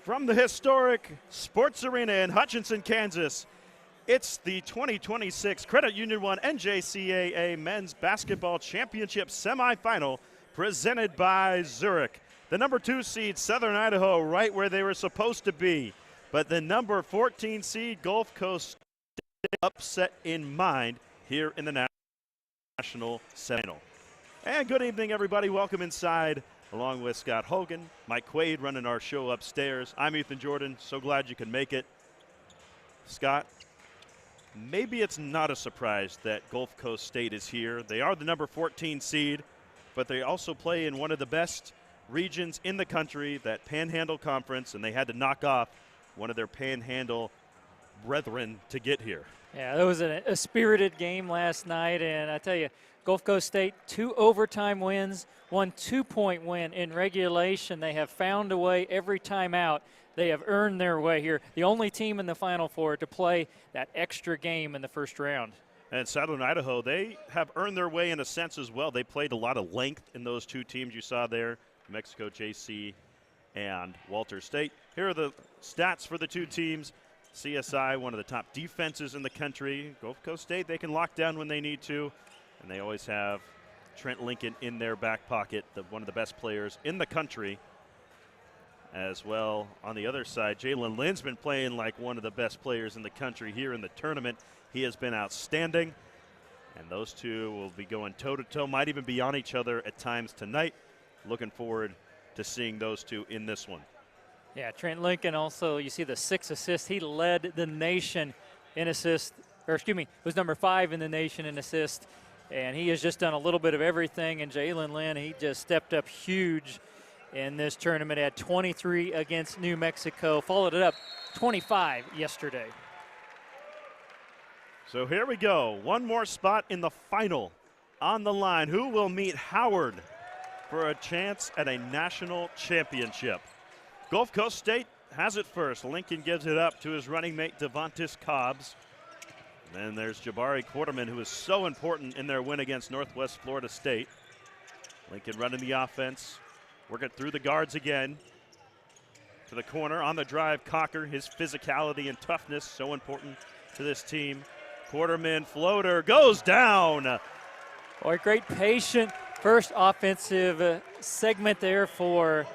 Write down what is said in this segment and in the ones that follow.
From the historic Sports Arena in Hutchinson, Kansas, it's the 2026 Credit Union 1 NJCAA Men's Basketball Championship Semifinal presented by Zurich. The number 2 seed, Southern Idaho, right where they were supposed to be. But the number 14 seed, Gulf Coast, upset in mind here in the National Semifinal. And good evening, everybody. Welcome inside. Along with Scott Hogan, Mike Quaid running our show upstairs. I'm Ethan Jordan. So glad you can make it. Scott, maybe it's not a surprise that Gulf Coast State is here. They are the number 14 seed, but they also play in one of the best regions in the country, that Panhandle Conference, and they had to knock off one of their Panhandle brethren to get here. Yeah, that was a spirited game last night, and I tell you, Gulf Coast State, 2 overtime wins, 1 2-point win in regulation. They have found a way every time out. They have earned their way here. The only team in the Final Four to play that extra game in the first round. And Southern Idaho, they have earned their way in a sense as well. They played a lot of length in those two teams you saw there, New Mexico JC and Walter State. Here are the stats for the two teams. CSI, one of the top defenses in the country. Gulf Coast State, they can lock down when they need to. And they always have Trent Lincoln in their back pocket, one of the best players in the country. As well, on the other side, Jalen Lynn's been playing like one of the best players in the country here in the tournament. He has been outstanding. And those two will be going toe-to-toe, might even be on each other at times tonight. Looking forward to seeing those two in this one. Yeah, Trent Lincoln also, you see the 6 assists. He led the nation in assists, was number 5 in the nation in assists. And he has just done a little bit of everything. And Jalen Lynn, he just stepped up huge in this tournament at 23 against New Mexico. Followed it up 25 yesterday. So here we go. One more spot in the final on the line. Who will meet Howard for a chance at a national championship? Gulf Coast State has it first. Lincoln gives it up to his running mate, Devontis Cobbs. Then there's Jabari Quarterman, who is so important in their win against Northwest Florida State. Lincoln running the offense, working through the guards again. To the corner, on the drive, Cocker, his physicality and toughness, so important to this team. Quarterman floater goes down. Boy, great patient first offensive segment there for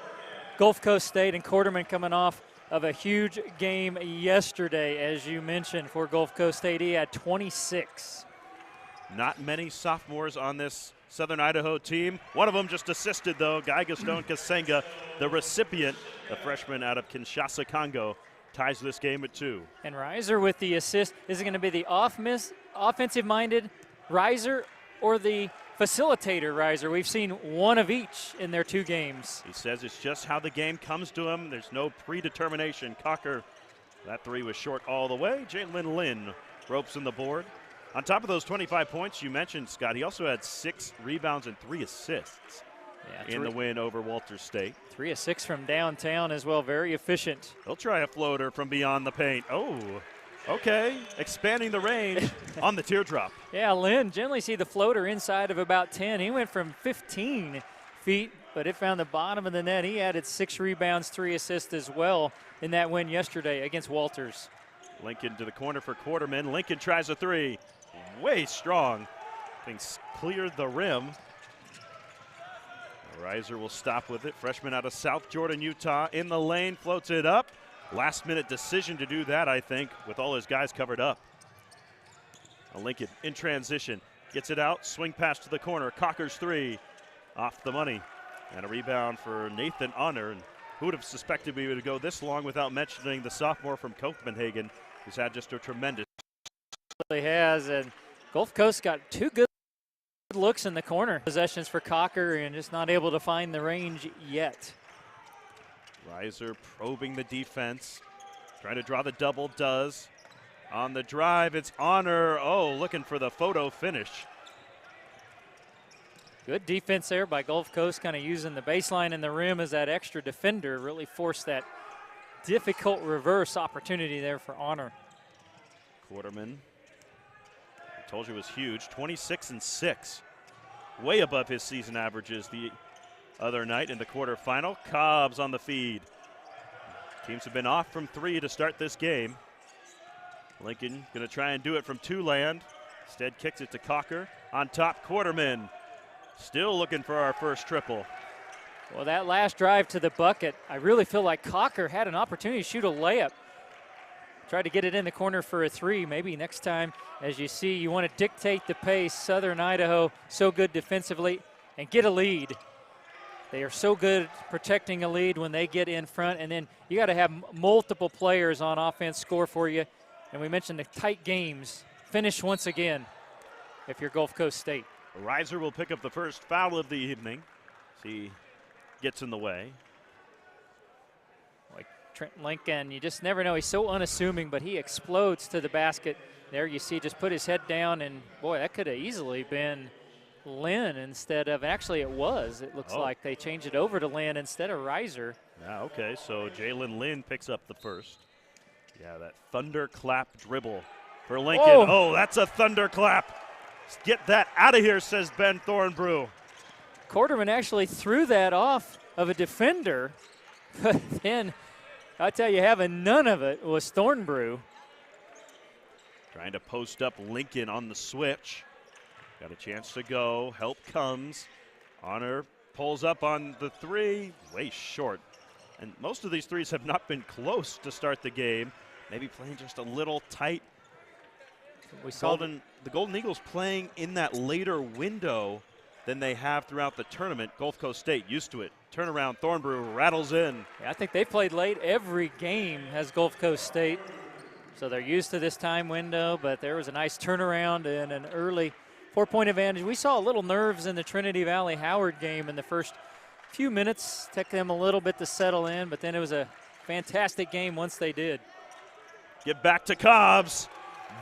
Gulf Coast State, and Quarterman coming off of a huge game yesterday, as you mentioned, for Gulf Coast State. He had 26. Not many sophomores on this Southern Idaho team. One of them just assisted, though. Guy Gaston Kasenga, the recipient, a freshman out of Kinshasa, Congo, ties this game at 2. And Reiser with the assist. Is it going to be the offensive-minded Reiser or the facilitator Reiser? We've seen one of each in their 2 games. He says it's just how the game comes to him. There's no predetermination. Cocker, that 3 was short all the way. Jalen Lynn ropes in the board. On top of those 25 points you mentioned, Scott, he also had 6 rebounds and 3 assists in the win over Walter State. 3 of 6 from downtown as well. Very efficient. He'll try a floater from beyond the paint. Oh, okay, expanding the range on the teardrop. Yeah, Lynn generally see the floater inside of about 10. He went from 15 feet, but it found the bottom of the net. He added 6 rebounds, 3 assists as well in that win yesterday against Walters. Lincoln to the corner for Quarterman. Lincoln tries a 3. Way strong. Things cleared the rim. Reiser will stop with it. Freshman out of South Jordan, Utah, in the lane, floats it up. Last-minute decision to do that, I think, with all his guys covered up. Lincoln in transition, gets it out, swing pass to the corner. Cocker's 3, off the money. And a rebound for Nathan Honor. And who would have suspected we would go this long without mentioning the sophomore from Copenhagen, who's had just a tremendous. He has, and Gulf Coast got 2 good looks in the corner. Possessions for Cocker and just not able to find the range yet. Reiser probing the defense, trying to draw the double, does. On the drive, it's Honor. Oh, looking for the photo finish. Good defense there by Gulf Coast, kind of using the baseline and the rim as that extra defender. Really forced that difficult reverse opportunity there for Honor. Quarterman, I told you it was huge, 26 and 6. Way above his season averages the other night in the quarterfinal. Cobbs on the feed. Teams have been off from 3 to start this game. Lincoln going to try and do it from 2 land. Instead kicks it to Cocker. On top, Quarterman. Still looking for our first triple. Well, that last drive to the bucket, I really feel like Cocker had an opportunity to shoot a layup. Tried to get it in the corner for a 3. Maybe next time, as you see, you want to dictate the pace. Southern Idaho, so good defensively, and get a lead. They are so good protecting a lead when they get in front, and then you got to have multiple players on offense score for you. And we mentioned the tight games. Finish once again if you're Gulf Coast State. Reiser will pick up the first foul of the evening. He gets in the way. Like Trent Lincoln, you just never know. He's so unassuming, but he explodes to the basket. There you see, just put his head down, and boy, that could have easily been Lynn instead of, actually it was. It looks like they changed it over to Lynn instead of Reiser. Yeah, okay, so Jalen Lynn picks up the first. Yeah, that thunderclap dribble for Lincoln. Oh, that's a thunderclap. Get that out of here, says Ben Thornbrew. Quarterman actually threw that off of a defender, but then I tell you, having none of it was Thornbrew. Trying to post up Lincoln on the switch. Got a chance to go. Help comes. Honor pulls up on the 3. Way short. And most of these 3s have not been close to start the game. Maybe playing just a little tight. We saw the Golden Eagles playing in that later window than they have throughout the tournament. Gulf Coast State used to it. Turnaround, Thornbrew rattles in. Yeah, I think they played late every game has Gulf Coast State. So they're used to this time window, but there was a nice turnaround and an early 4-point advantage. We saw a little nerves in the Trinity Valley Howard game in the first few minutes. Took them a little bit to settle in, but then it was a fantastic game once they did. Get back to Cobbs.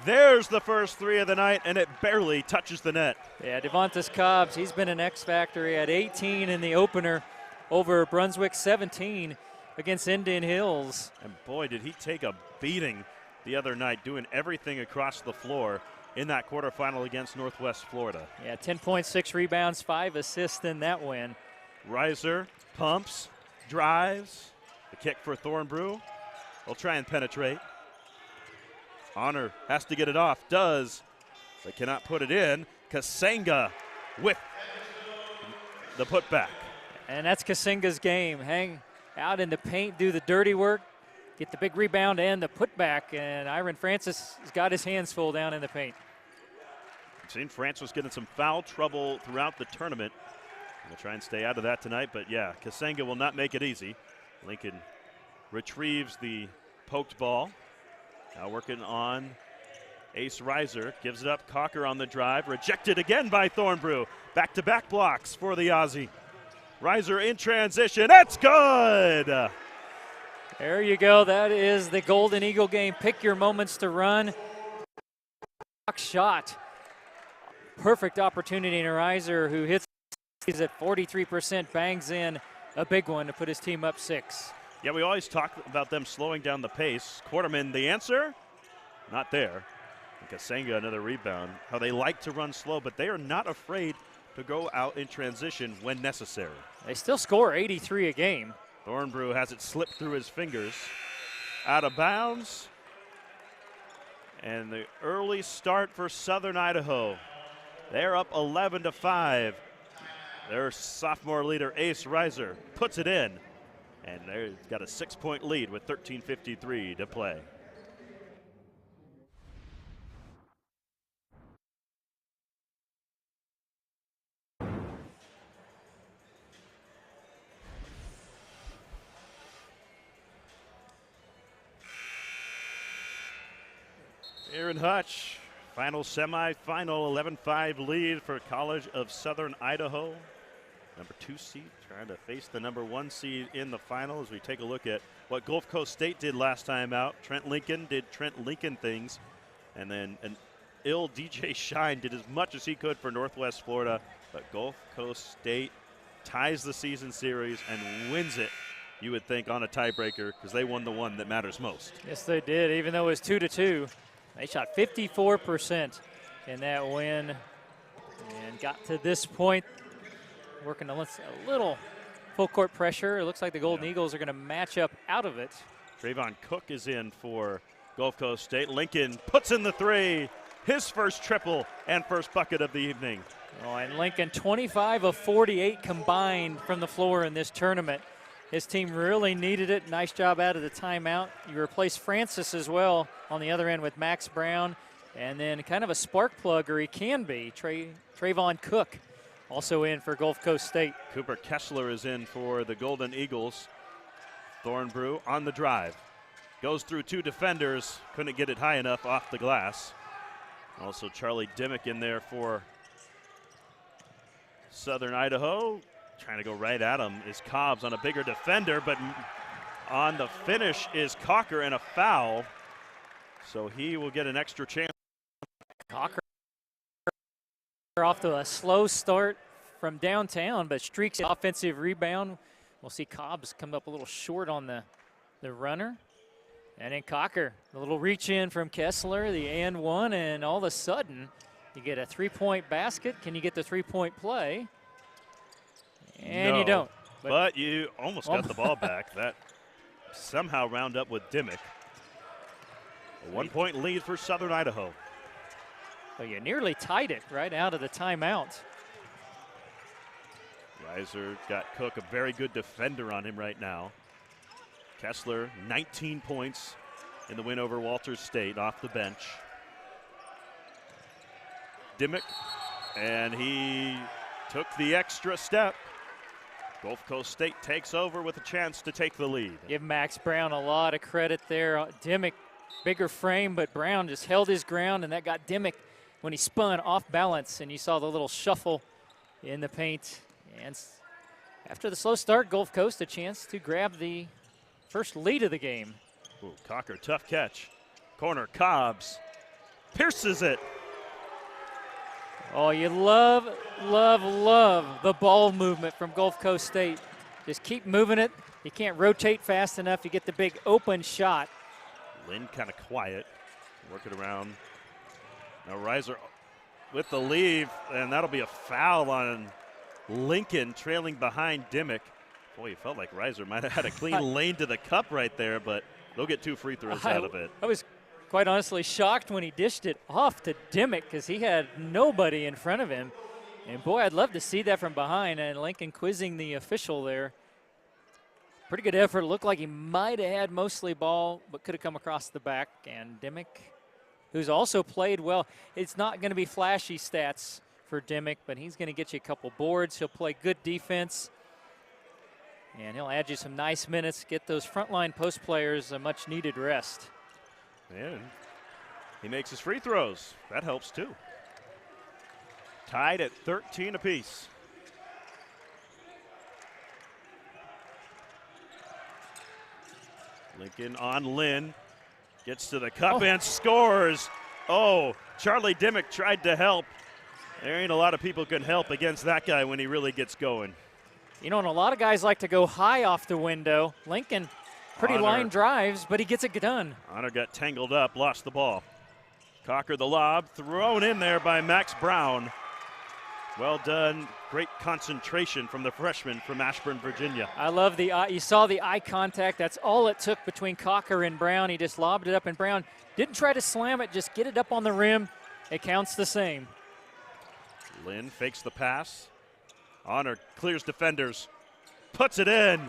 There's the first 3 of the night, and it barely touches the net. Yeah, Devontae Cobbs, he's been an X-factor. He had 18 in the opener over Brunswick, 17 against Indian Hills. And boy, did he take a beating the other night, doing everything across the floor in that quarterfinal against Northwest Florida. Yeah, 10.6 rebounds, 5 assists in that win. Reiser pumps, drives. The kick for Thornbrew. They'll try and penetrate. Honor has to get it off, does. They cannot put it in. Kasenga with the putback. And that's Kasenga's game. Hang out in the paint, do the dirty work, get the big rebound and the putback. And Iron Francis has got his hands full down in the paint. I've seen Francis getting some foul trouble throughout the tournament. We'll try and stay out of that tonight. But, yeah, Kasenga will not make it easy. Lincoln retrieves the poked ball. Now working on Ace Reiser. Gives it up. Cocker on the drive. Rejected again by Thornbrew. Back-to-back blocks for the Aussie. Reiser in transition. It's good! There you go. That is the Golden Eagle game. Pick your moments to run. Shot. Perfect opportunity in Reiser, who hits at 43%, bangs in a big one to put his team up 6. Yeah, we always talk about them slowing down the pace. Quarterman, the answer? Not there. Kasenga, another rebound. How they like to run slow, but they are not afraid to go out in transition when necessary. They still score 83 a game. Thornbrew has it slip through his fingers. Out of bounds. And the early start for Southern Idaho. They're up 11-5. Their sophomore leader, Ace Reiser, puts it in. And they've got a 6-point lead with 13:53 to play. Aaron Hutch, final semifinal, 11-5 lead for College of Southern Idaho. Number 2 seed trying to face the number 1 seed in the final as we take a look at what Gulf Coast State did last time out. Trent Lincoln did Trent Lincoln things, and then an ill DJ Shine did as much as he could for Northwest Florida, but Gulf Coast State ties the season series and wins it, you would think, on a tiebreaker because they won the one that matters most. Yes, they did, even though it was 2-2. They shot 54% in that win and got to this point working a little full court pressure. It looks like the Golden Eagles are going to match up out of it. Trayvon Cook is in for Gulf Coast State. Lincoln puts in the three, his first triple and first bucket of the evening. Oh, and Lincoln 25 of 48 combined from the floor in this tournament. His team really needed it. Nice job out of the timeout. You replaced Francis as well on the other end with Max Brown. And then kind of a spark plug, or he can be, Trayvon Cook also in for Gulf Coast State. Cooper Kessler is in for the Golden Eagles. Thornbrew on the drive. Goes through two defenders. Couldn't get it high enough off the glass. Also Charlie Dimmick in there for Southern Idaho. Trying to go right at him is Cobbs on a bigger defender, but on the finish is Cocker and a foul. So he will get an extra chance. Cocker off to a slow start from downtown, but streaks offensive rebound. We'll see Cobbs come up a little short on the runner. And then Cocker, a little reach in from Kessler, the and one, and all of a sudden you get a three-point basket. Can you get the three-point play? And no, you don't. But you almost got the ball back. That somehow round up with Dimmick. A 1 point lead for Southern Idaho. Well, you nearly tied it right out of the timeout. Reiser got Cook, a very good defender on him right now. Kessler, 19 points in the win over Walters State off the bench. Dimmick, and he took the extra step. Gulf Coast State takes over with a chance to take the lead. Give Max Brown a lot of credit there. Dimmick, bigger frame, but Brown just held his ground, and that got Dimmick when he spun off balance, and you saw the little shuffle in the paint. And after the slow start, Gulf Coast a chance to grab the first lead of the game. Ooh, Cocker, tough catch. Corner, Cobbs pierces it. Oh, you love, love, love the ball movement from Gulf Coast State. Just keep moving it. You can't rotate fast enough. You get the big open shot. Lynn kind of quiet, working around. Now Reiser with the leave, and that'll be a foul on Lincoln, trailing behind Dimmick. Boy, you felt like Reiser might have had a clean lane to the cup right there, but they'll get 2 free throws out of it. I was quite honestly shocked when he dished it off to Dimmick because he had nobody in front of him. And boy, I'd love to see that from behind, and Lincoln quizzing the official there. Pretty good effort. Looked like he might have had mostly ball, but could have come across the back. And Dimmick, who's also played well. It's not going to be flashy stats for Dimmick, but he's going to get you a couple boards. He'll play good defense, and he'll add you some nice minutes, get those frontline post players a much-needed rest. And he makes his free throws. That helps, too. Tied at 13 apiece. Lincoln on Lynn. Gets to the cup and scores. Oh, Charlie Dimmick tried to help. There ain't a lot of people can help against that guy when he really gets going. You know, and a lot of guys like to go high off the window. Lincoln, pretty line drives, but he gets it done. Honor got tangled up, lost the ball. Cocker the lob, thrown in there by Max Brown. Well done. Great concentration from the freshman from Ashburn, Virginia. I love you saw the eye contact. That's all it took between Cocker and Brown. He just lobbed it up, and Brown didn't try to slam it, just get it up on the rim. It counts the same. Lynn fakes the pass. Honor clears defenders, puts it in.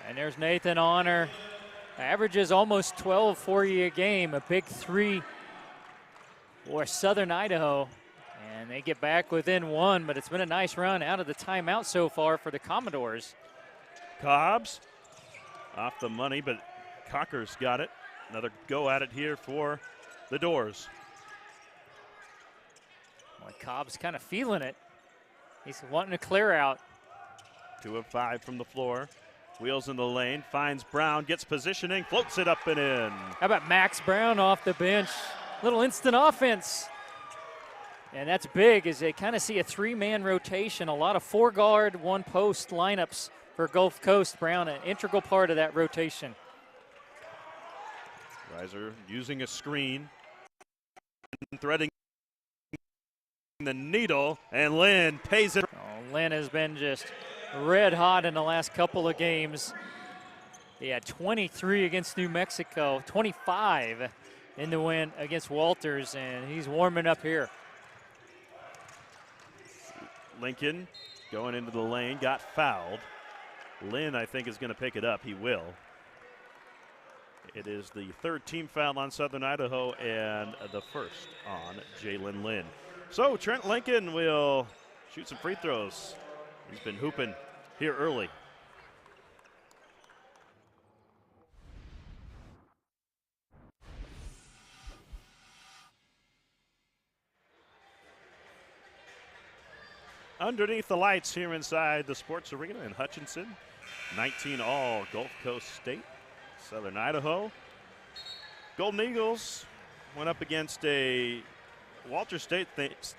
And there's Nathan Honor. Averages almost 12 for you a game. A big three for Southern Idaho. And they get back within one, but it's been a nice run out of the timeout so far for the Commodores. Cobbs off the money, but Cocker's got it. Another go at it here for the Doors. Well, Cobb's kind of feeling it. He's wanting to clear out. 2 of 5 from the floor. Wheels in the lane, finds Brown, gets positioning, floats it up and in. How about Max Brown off the bench? Little instant offense. And that's big as they kind of see a 3-man rotation. A lot of 4-guard, 1-post lineups for Gulf Coast. Brown, an integral part of that rotation. Reiser using a screen, threading the needle, and Lynn pays it. Oh, Lynn has been just red hot in the last couple of games. He had 23 against New Mexico, 25 in the win against Walters, and he's warming up here. Lincoln going into the lane, got fouled. Lynn, I think, is going to pick it up. He will. It is the third team foul on Southern Idaho and the first on Jalen Lynn. So Trent Lincoln will shoot some free throws. He's been hooping here early. Underneath the lights here inside the sports arena in Hutchinson, 19 all, Gulf Coast State, Southern Idaho. Golden Eagles went up against a Walter State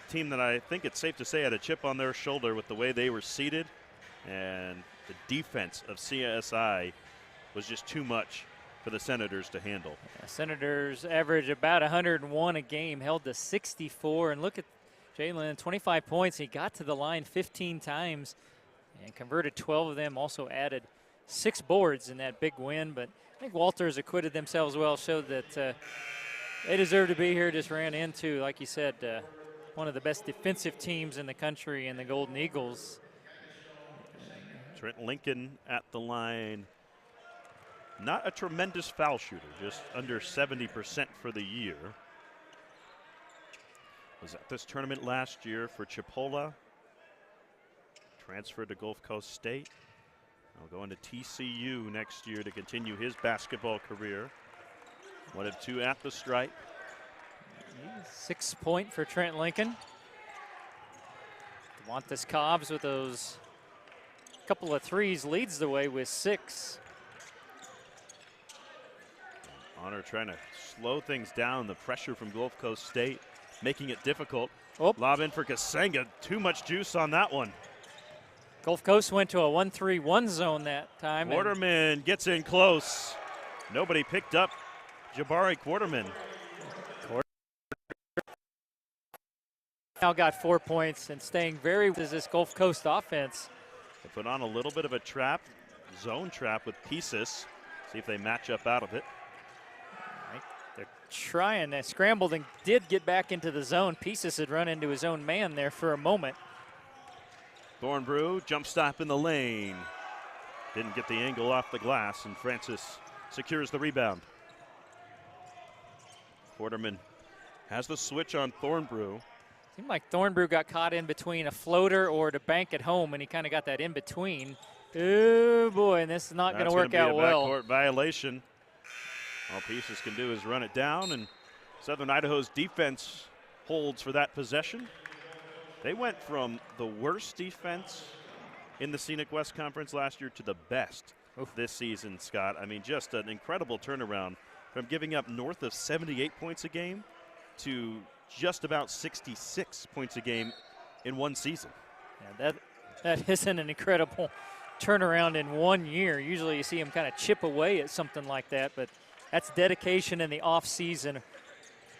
team that I think it's safe to say had a chip on their shoulder with the way they were seated, and the defense of CSI was just too much for the Senators to handle. Yeah, Senators average about 101 a game, held to 64, and look at Jalen, 25 points. He got to the line 15 times and converted 12 of them, also added 6 boards in that big win. But I think Walters acquitted themselves well, showed that they deserve to be here, just ran into, like you said, one of the best defensive teams in the country in the Golden Eagles. Trent Lincoln at the line. Not a tremendous foul shooter, just under 70% for the year. Was at this tournament last year for Chipola. Transferred to Gulf Coast State. He'll go into TCU next year to continue his basketball career. 1 of 2 at the stripe. 6 point for Trent Lincoln. Dewantis Cobbs with those couple of threes leads the way with 6. Honor trying to slow things down. The pressure from Gulf Coast State making it difficult. Oh. Lob in for Kasenga. Too much juice on that one. Gulf Coast went to a 1-3-1 zone that time. Quarterman gets in close. Nobody picked up Jabari Quarterman. Now got 4 points and staying very with this Gulf Coast offense. They put on a little bit of a trap, zone trap with Pieces. See if they match up out of it. They're trying. They scrambled and did get back into the zone. Pieces had run into his own man there for a moment. Thornbrew, jump stop in the lane. Didn't get the angle off the glass, and Francis secures the rebound. Quarterman has the switch on Thornbrew. Seemed like Thornbrew got caught in between a floater or to bank at home, and he kind of got that in between. Oh boy, and this is not going to work out well. Backcourt violation. All Pieces can do is run it down, and Southern Idaho's defense holds for that possession. They went from the worst defense in the Scenic West Conference last year to the best this season, Scott. I mean, just an incredible turnaround from giving up north of 78 points a game to just about 66 points a game in one season. Yeah, that isn't an incredible turnaround in 1 year. Usually you see them kind of chip away at something like that, but that's dedication in the off season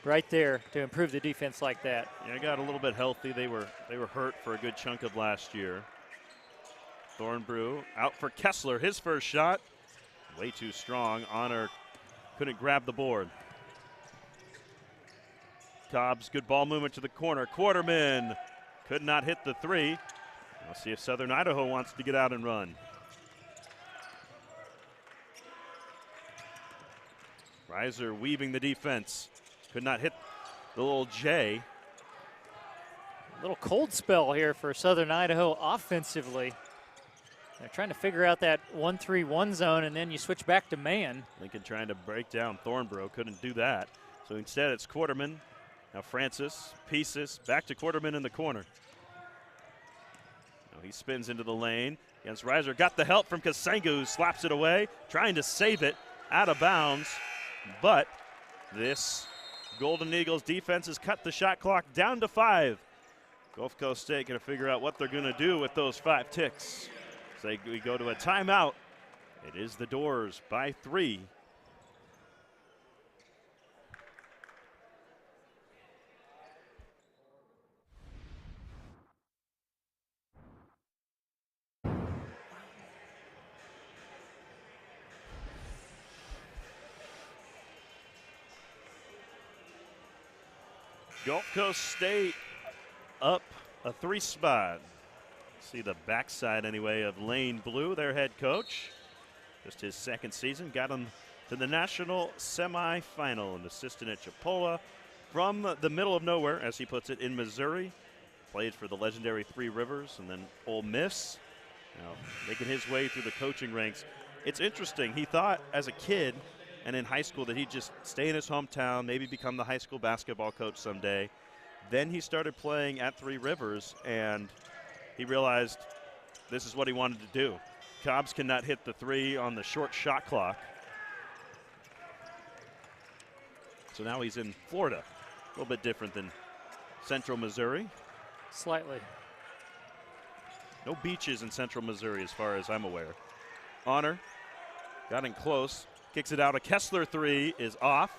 right there to improve the defense like that. Yeah, got a little bit healthy. They were hurt for a good chunk of last year. Thornbrew out for Kessler. His first shot, way too strong. Honor couldn't grab the board. Cobbs, good ball movement to the corner. Quarterman could not hit the 3. We'll see if Southern Idaho wants to get out and run. Reiser weaving the defense. Could not hit the little J. A little cold spell here for Southern Idaho offensively. They're trying to figure out that 1-3-1 zone, and then you switch back to man. Lincoln trying to break down Thornbrough. Couldn't do that. So instead it's Quarterman. Now Francis, Pieces, back to Quarterman in the corner. Now he spins into the lane against Reiser. Got the help from Kasenga, who slaps it away. Trying to save it out of bounds. But this Golden Eagles defense has cut the shot clock down to 5. Gulf Coast State going to figure out what they're going to do with those 5 ticks. So we go to a timeout. It is the Doors by 3. Gulf Coast State up a 3 spot. See the backside anyway of Lane Blue, their head coach. Just his second season, got him to the national semifinal, an assistant at Chipola from the middle of nowhere, as he puts it, in Missouri. Played for the legendary Three Rivers and then Ole Miss. Now making his way through the coaching ranks. It's interesting. He thought as a kid and in high school that he'd just stay in his hometown, maybe become the high school basketball coach someday. Then he started playing at Three Rivers, and he realized this is what he wanted to do. Cobbs cannot hit the three on the short shot clock. So now he's in Florida. A little bit different than Central Missouri. Slightly. No beaches in Central Missouri as far as I'm aware. Honor got in close. Kicks it out. A Kessler three is off.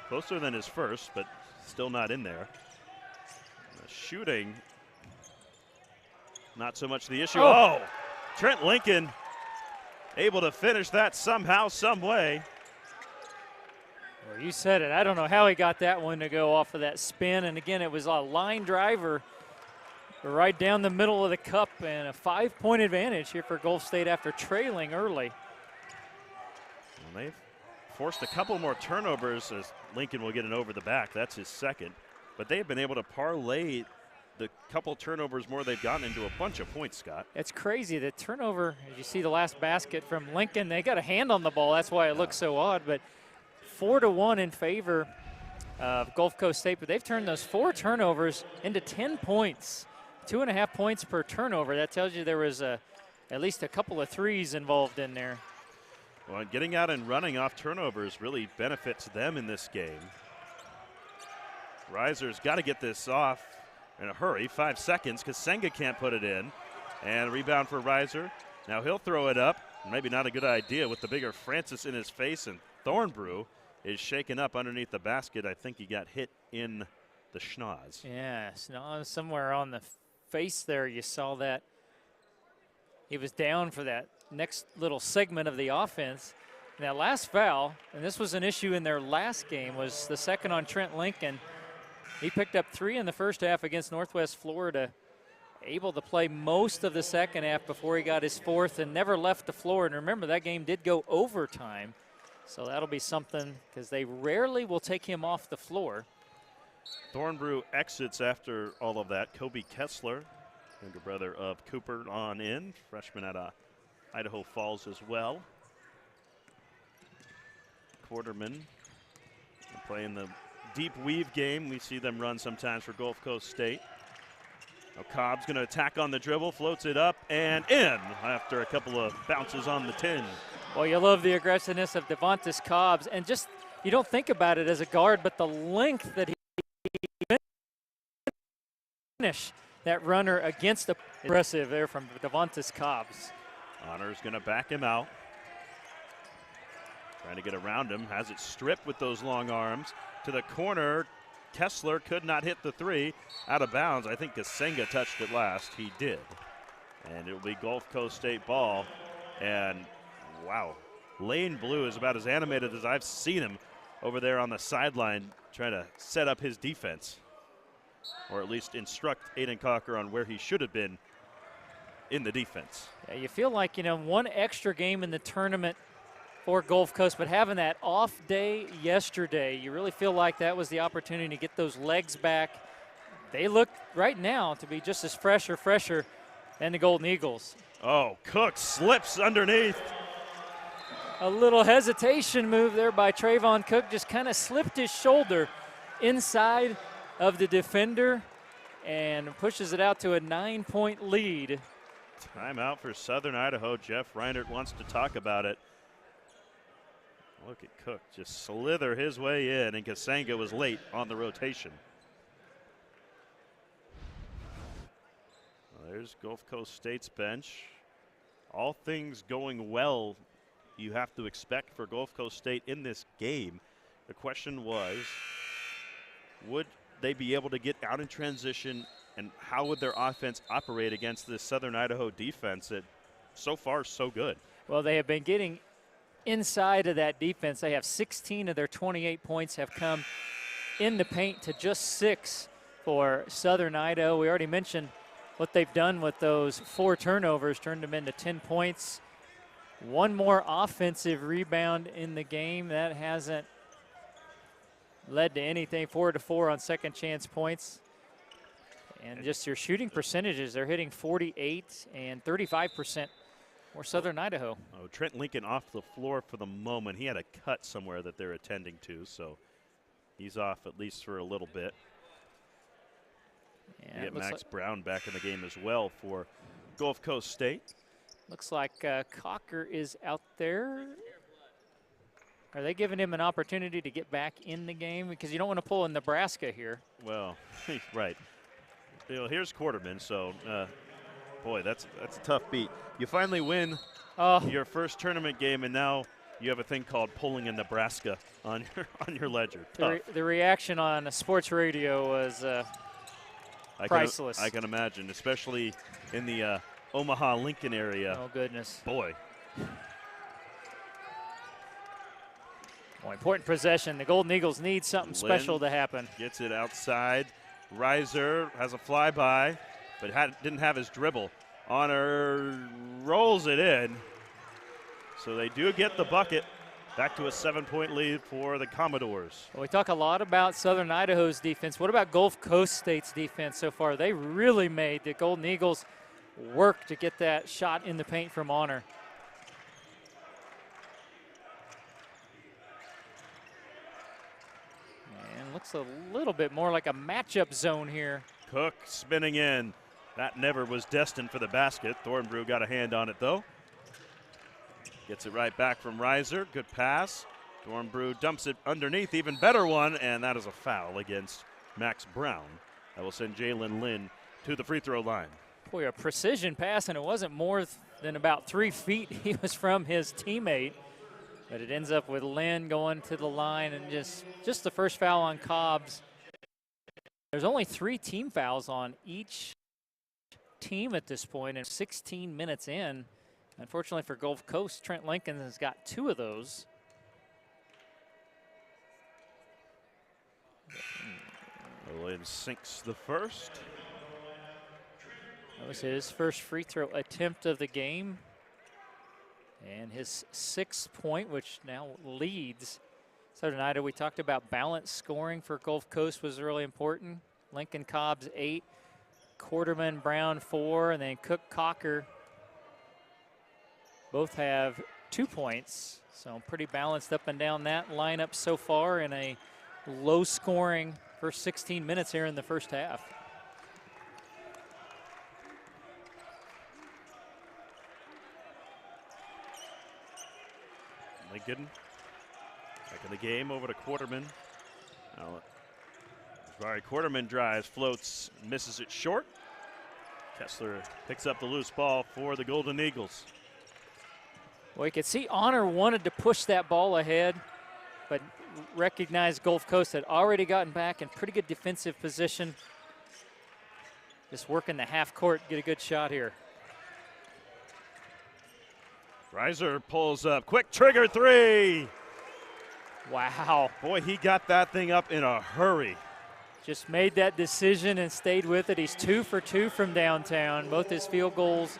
Closer than his first, but still not in there. The shooting, not so much the issue. Oh! Trent Lincoln able to finish that somehow, some way. Well, you said it. I don't know how he got that one to go off of that spin. And again, it was a line driver right down the middle of the cup, and a 5-point advantage here for Gulf State after trailing early. Well, they've forced a couple more turnovers as Lincoln will get an over the back. That's his second. But they've been able to parlay the couple turnovers more they've gotten into a bunch of points, Scott. It's crazy. The turnover, as you see the last basket from Lincoln, they got a hand on the ball. That's why it looks so odd. But 4-1 in favor of Gulf Coast State. But they've turned those 4 turnovers into 10 points. 2.5 points per turnover. That tells you there was at least a couple of threes involved in there. Well, getting out and running off turnovers really benefits them in this game. Reiser's got to get this off in a hurry. 5 seconds because Senga can't put it in. And a rebound for Reiser. Now he'll throw it up. Maybe not a good idea with the bigger Francis in his face, and Thornbrew is shaken up underneath the basket. I think he got hit in the schnoz. Yeah, schnoz somewhere on the face there. You saw that. He was down for that next little segment of the offense. And that last foul, and this was an issue in their last game, was the second on Trent Lincoln. He picked up 3 in the first half against Northwest Florida, able to play most of the second half before he got his 4th and never left the floor. And remember, that game did go overtime. So that'll be something, because they rarely will take him off the floor. Thornbrew exits after all of that. Kobe Kessler, younger brother of Cooper, on in. Freshman out of Idaho Falls as well. Quarterman playing the deep weave game. We see them run sometimes for Gulf Coast State. Now Cobb's going to attack on the dribble, floats it up and in after a couple of bounces on the 10. Well, you love the aggressiveness of Devontis Cobbs, and just, you don't think about it as a guard, but the length that he finish that runner against the aggressive there from Devontis Cobbs. Honor's going to back him out. Trying to get around him, has it stripped with those long arms. To the corner, Kessler could not hit the 3. Out of bounds, I think Kasenga touched it last. He did. And it will be Gulf Coast State ball. And wow, Lane Blue is about as animated as I've seen him over there on the sideline trying to set up his defense. Or at least instruct Aiden Cocker on where he should have been in the defense. Yeah, you feel like, one extra game in the tournament for Gulf Coast, but having that off day yesterday, you really feel like that was the opportunity to get those legs back. They look right now to be just as fresh or fresher than the Golden Eagles. Oh, Cook slips underneath. A little hesitation move there by Trayvon Cook, just kind of slipped his shoulder inside of the defender and pushes it out to a 9-point lead. Timeout for Southern Idaho. Jeff Reinert wants to talk about it. Look at Cook just slither his way in, and Kasenga was late on the rotation. Well, there's Gulf Coast State's bench. All things going well, you have to expect for Gulf Coast State in this game. The question was, would they be able to get out in transition, and how would their offense operate against this Southern Idaho defense that so far so good? Well, they have been getting inside of that defense. They have 16 of their 28 points have come in the paint to just 6 for Southern Idaho. We already mentioned what they've done with those 4 turnovers, turned them into 10 points. One more offensive rebound in the game. That hasn't led to anything. 4 to 4 on second chance points. And just your shooting percentages, they're hitting 48 and 35% for Southern Idaho. Oh, Trent Lincoln off the floor for the moment. He had a cut somewhere that they're attending to, so he's off at least for a little bit. Yeah, get Max Brown back in the game as well for Gulf Coast State. Looks like Cocker is out there. Are they giving him an opportunity to get back in the game? Because you don't want to pull in Nebraska here. Well, right. You know, here's Quarterman, so boy, that's a tough beat. You finally win your first tournament game, and now you have a thing called pulling in Nebraska on your ledger. The reaction on sports radio was priceless. I can imagine, especially in the Omaha, Lincoln area. Oh, goodness. Boy. Important possession. The Golden Eagles need something special to happen. Gets it outside. Reiser has a flyby, but didn't have his dribble. Honor rolls it in. So they do get the bucket. Back to a 7-point lead for the Commodores. Well, we talk a lot about Southern Idaho's defense. What about Gulf Coast State's defense so far? They really made the Golden Eagles work to get that shot in the paint from Honor. And looks a little bit more like a matchup zone here. Cook spinning in. That never was destined for the basket. Thornbrew got a hand on it, though. Gets it right back from Reiser. Good pass. Thornbrew dumps it underneath. Even better one, and that is a foul against Max Brown. That will send Jalen Lynn to the free throw line. Boy, a precision pass, and it wasn't more than about 3 feet he was from his teammate. But it ends up with Lynn going to the line, and just the first foul on Cobbs. There's only 3 team fouls on each team at this point, and 16 minutes in. Unfortunately for Gulf Coast, Trent Lincoln has got 2 of those. Williams sinks the first. That was his first free throw attempt of the game. And his 6th point, which now leads Southern Idaho. We talked about balanced scoring for Gulf Coast was really important. Lincoln Cobbs 8, Quarterman Brown 4, and then Cook Cocker both have 2 points. So pretty balanced up and down that lineup so far in a low scoring first 16 minutes here in the first half. Lincoln back in the game over to Quarterman. Now, Quarterman drives, floats, misses it short. Kessler picks up the loose ball for the Golden Eagles. Well, you could see Honor wanted to push that ball ahead, but recognized Gulf Coast had already gotten back in pretty good defensive position. Just working the half court, get a good shot here. Reiser pulls up, quick trigger 3. Wow. Boy, he got that thing up in a hurry. Just made that decision and stayed with it. He's 2 for 2 from downtown. Both his field goals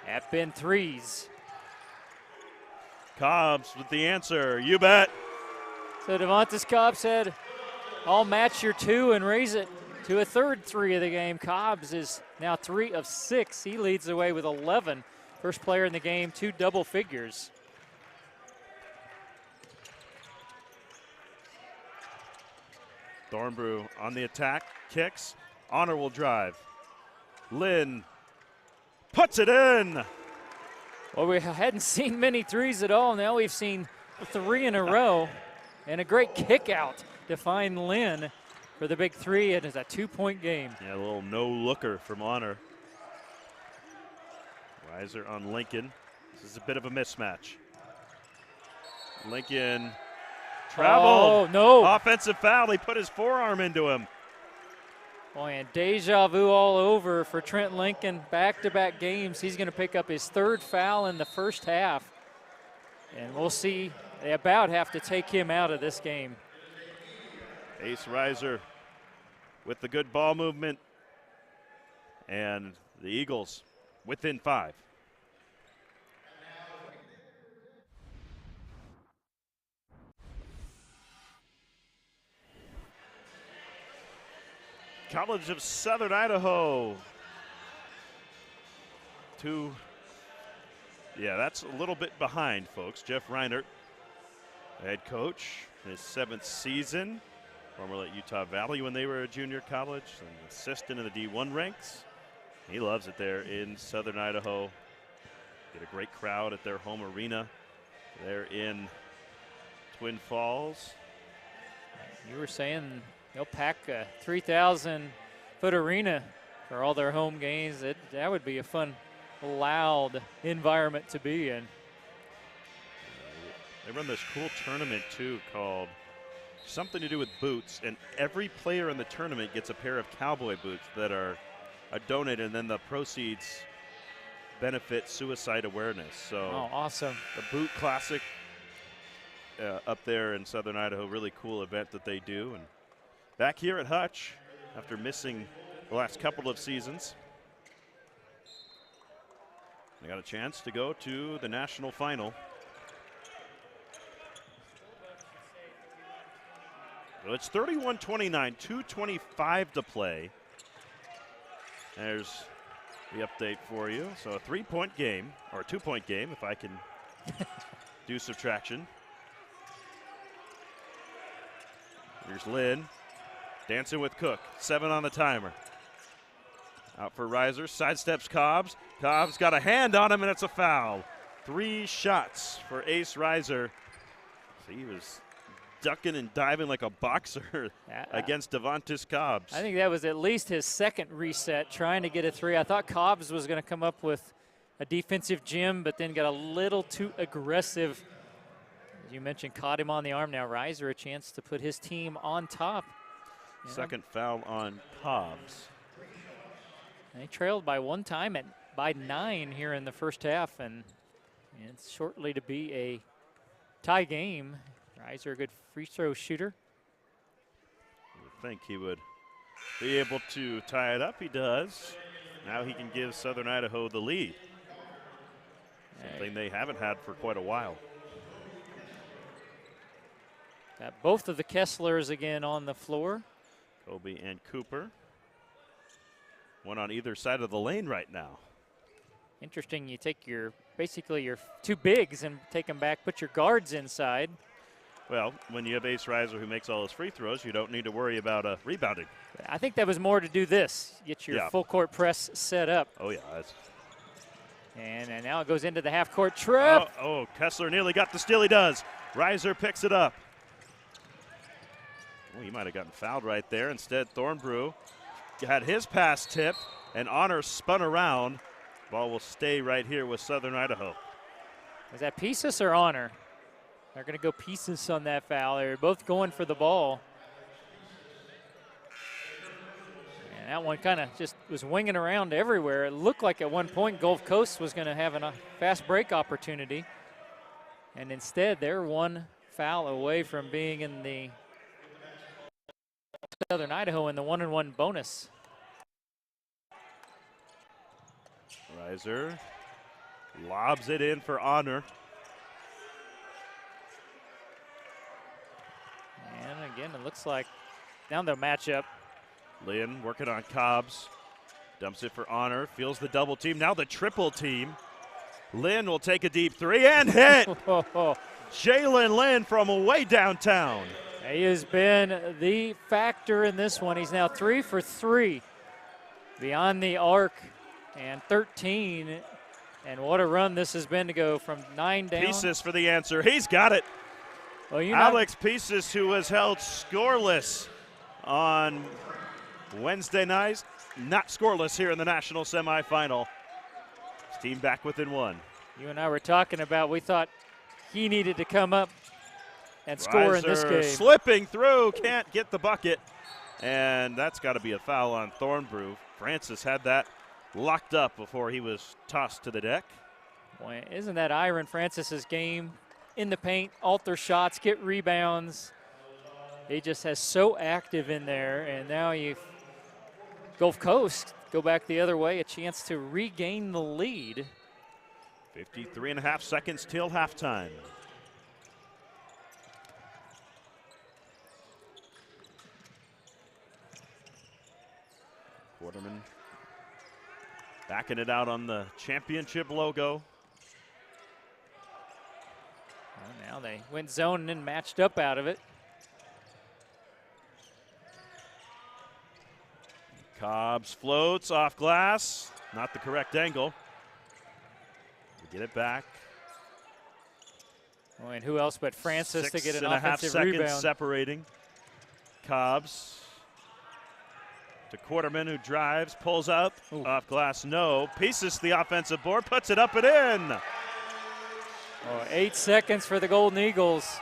have been 3s. Cobbs with the answer, you bet. So Devontae Cobbs said, I'll match your 2 and raise it to a 3rd 3 of the game. Cobbs is now 3 of 6. He leads the way with 11. First player in the game, 2 double figures. Thornbrew on the attack, kicks. Honor will drive. Lynn puts it in. Well, we hadn't seen many 3s at all. Now we've seen 3 in a row. And a great kick out to find Lynn for the big 3. It is a 2-point game. Yeah, a little no-looker from Honor. Reiser on Lincoln. This is a bit of a mismatch. Lincoln traveled. Oh, no. Offensive foul. He put his forearm into him. Boy, and deja vu all over for Trent Lincoln. Back-to-back games. He's going to pick up his 3rd foul in the first half. And we'll see. They about have to take him out of this game. Ace Reiser with the good ball movement, and the Eagles within 5. College of Southern Idaho. That's a little bit behind, folks. Jeff Reinert, head coach, his 7th season, formerly at Utah Valley when they were a junior college, an assistant in the D1 ranks. He loves it there in Southern Idaho. Get a great crowd at their home arena there in Twin Falls. You were saying they'll pack a 3,000-foot arena for all their home games. That would be a fun, loud environment to be in. They run this cool tournament, too, called something to do with boots, and every player in the tournament gets a pair of cowboy boots that are donated, and then the proceeds benefit suicide awareness. So, awesome. The Boot Classic up there in Southern Idaho, really cool event that they do. And back here at Hutch, after missing the last couple of seasons, they got a chance to go to the national final. So it's 31-29, 2:25 to play. There's the update for you. So a 3-point game, or a 2-point game, if I can do subtraction. Here's Lynn, dancing with Cook, 7 on the timer. Out for Reiser, sidesteps Cobbs. Cobbs got a hand on him, and it's a foul. 3 shots for Ace Reiser. So he was ducking and diving like a boxer against Devontis Cobbs. I think that was at least his second reset, trying to get a 3. I thought Cobbs was going to come up with a defensive gem, but then got a little too aggressive. As you mentioned, caught him on the arm. Now Reiser a chance to put his team on top. Second foul on Cobbs. And they trailed by 1 time by 9 here in the first half, and it's shortly to be a tie game. Reiser, a good free throw shooter. I would think he would be able to tie it up. He does. Now he can give Southern Idaho the lead. Something they haven't had for quite a while. Got both of the Kesslers again on the floor. Kobe and Cooper. One on either side of the lane right now. Interesting, you take basically your 2 bigs and take them back, put your guards inside. Well, when you have Ace Reiser who makes all his free throws, you don't need to worry about rebounding. I think that was more to do this, get your full court press set up. Oh, yeah. And now it goes into the half-court trip. Oh, Kessler nearly got the steal. He does. Reiser picks it up. Oh, he might have gotten fouled right there. Instead, Thornbrew had his pass tip, and Honor spun around. Ball will stay right here with Southern Idaho. Was that Pieces or Honor? They're going to go Pieces on that foul. They're both going for the ball. And that one kind of just was winging around everywhere. It looked like at one point Gulf Coast was going to have a fast break opportunity. And instead, they're 1 foul away from being in the Southern Idaho in the 1-and-1 bonus. Reiser lobs it in for Honor. And again, it looks like down the matchup. Lynn working on Cobbs. Dumps it for Honor. Feels the double team. Now the triple team. Lynn will take a deep 3 and hit. Jalen Lynn from way downtown. He has been the factor in this one. He's now 3 for 3 beyond the arc and 13. And what a run this has been to go from 9 down. Pieces for the answer. He's got it. Well, Alex Pieces, who was held scoreless on Wednesday night, not scoreless here in the national semifinal. His team back within 1. You and I were talking about, we thought he needed to come up and score in this game. Slipping through, can't get the bucket. And that's got to be a foul on Thornbrew. Francis had that locked up before he was tossed to the deck. Boy, isn't that Iron Francis's game? In the paint, alter shots, get rebounds. He just has so active in there, and now Gulf Coast go back the other way, a chance to regain the lead. 53.5 seconds till halftime. Quarterman backing it out on the championship logo. Well, now they went zone and matched up out of it. Cobbs floats off glass, not the correct angle. We get it back. Oh, and who else but Francis to get an 6.5 offensive seconds rebound. separating. Cobbs to Quarterman, who drives, pulls up, off glass, no. Pieces the offensive board, puts it up and in. Oh, 8 seconds for the Golden Eagles.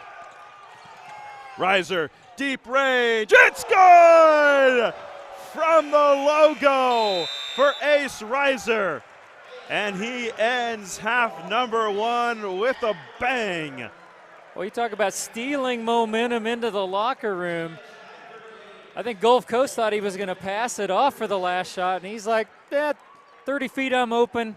Reiser, deep range, it's good! From the logo for Ace Reiser. And he ends half number one with a bang. Well, you talk about stealing momentum into the locker room. I think Gulf Coast thought he was going to pass it off for the last shot, and he's like, 30 feet, I'm open.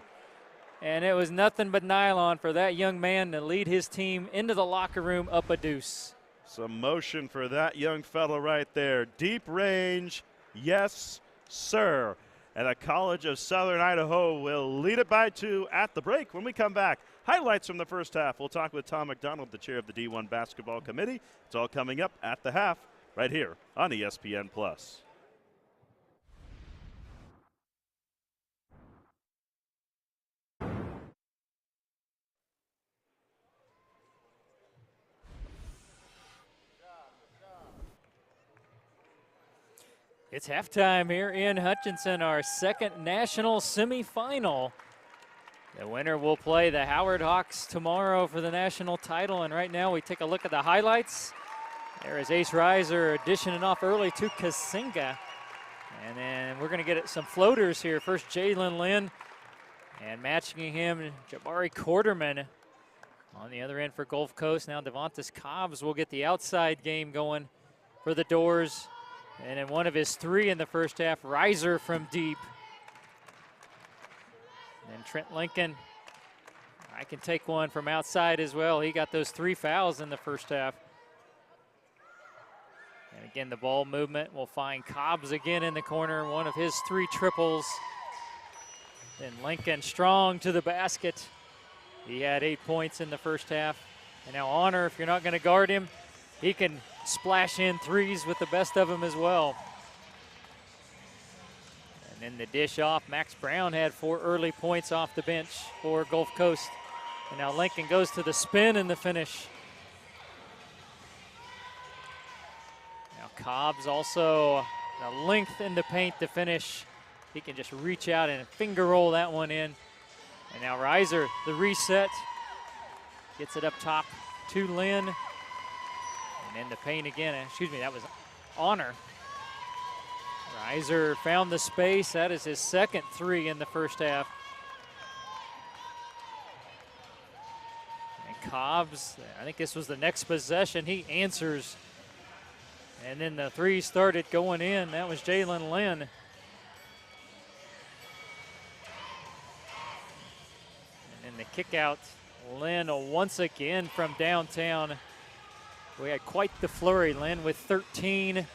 And it was nothing but nylon for that young man to lead his team into the locker room up a deuce. Some motion for that young fellow right there. Deep range, yes, sir. And the College of Southern Idaho will lead it by 2 at the break. When we come back, highlights from the first half. We'll talk with Tom McDonald, the chair of the D1 Basketball Committee. It's all coming up at the half right here on ESPN+. It's halftime here in Hutchinson, our second national semifinal. The winner will play the Howard Hawks tomorrow for the national title, and right now we take a look at the highlights. There is Ace Reiser dishing off early to Kasinga. And then we're going to get some floaters here. First, Jalen Lynn, and matching him, Jabari Quarterman. On the other end for Gulf Coast, now Devontis Cobbs will get the outside game going for the Doors. And in one of his 3 in the first half, Reiser from deep. And Trent Lincoln, I can take one from outside as well. He got those 3 fouls in the first half. And again, the ball movement will find Cobbs again in the corner, one of his 3 triples. Then Lincoln strong to the basket. He had 8 points in the first half. And now Honor, if you're not going to guard him, he can splash in 3s with the best of them as well. And then the dish off, Max Brown had 4 early points off the bench for Gulf Coast. And now Lincoln goes to the spin and the finish. Now Cobbs also the length in the paint to finish. He can just reach out and finger roll that one in. And now Reiser, the reset, gets it up top to Lynn. And in the paint again, excuse me, that was Honor. Reiser found the space. That is his second 3 in the first half. And Cobbs, I think this was the next possession, he answers. And then the 3 started going in. That was Jalen Lynn. And then the kick out, Lynn once again from downtown. We had quite the flurry. Lynn with 13,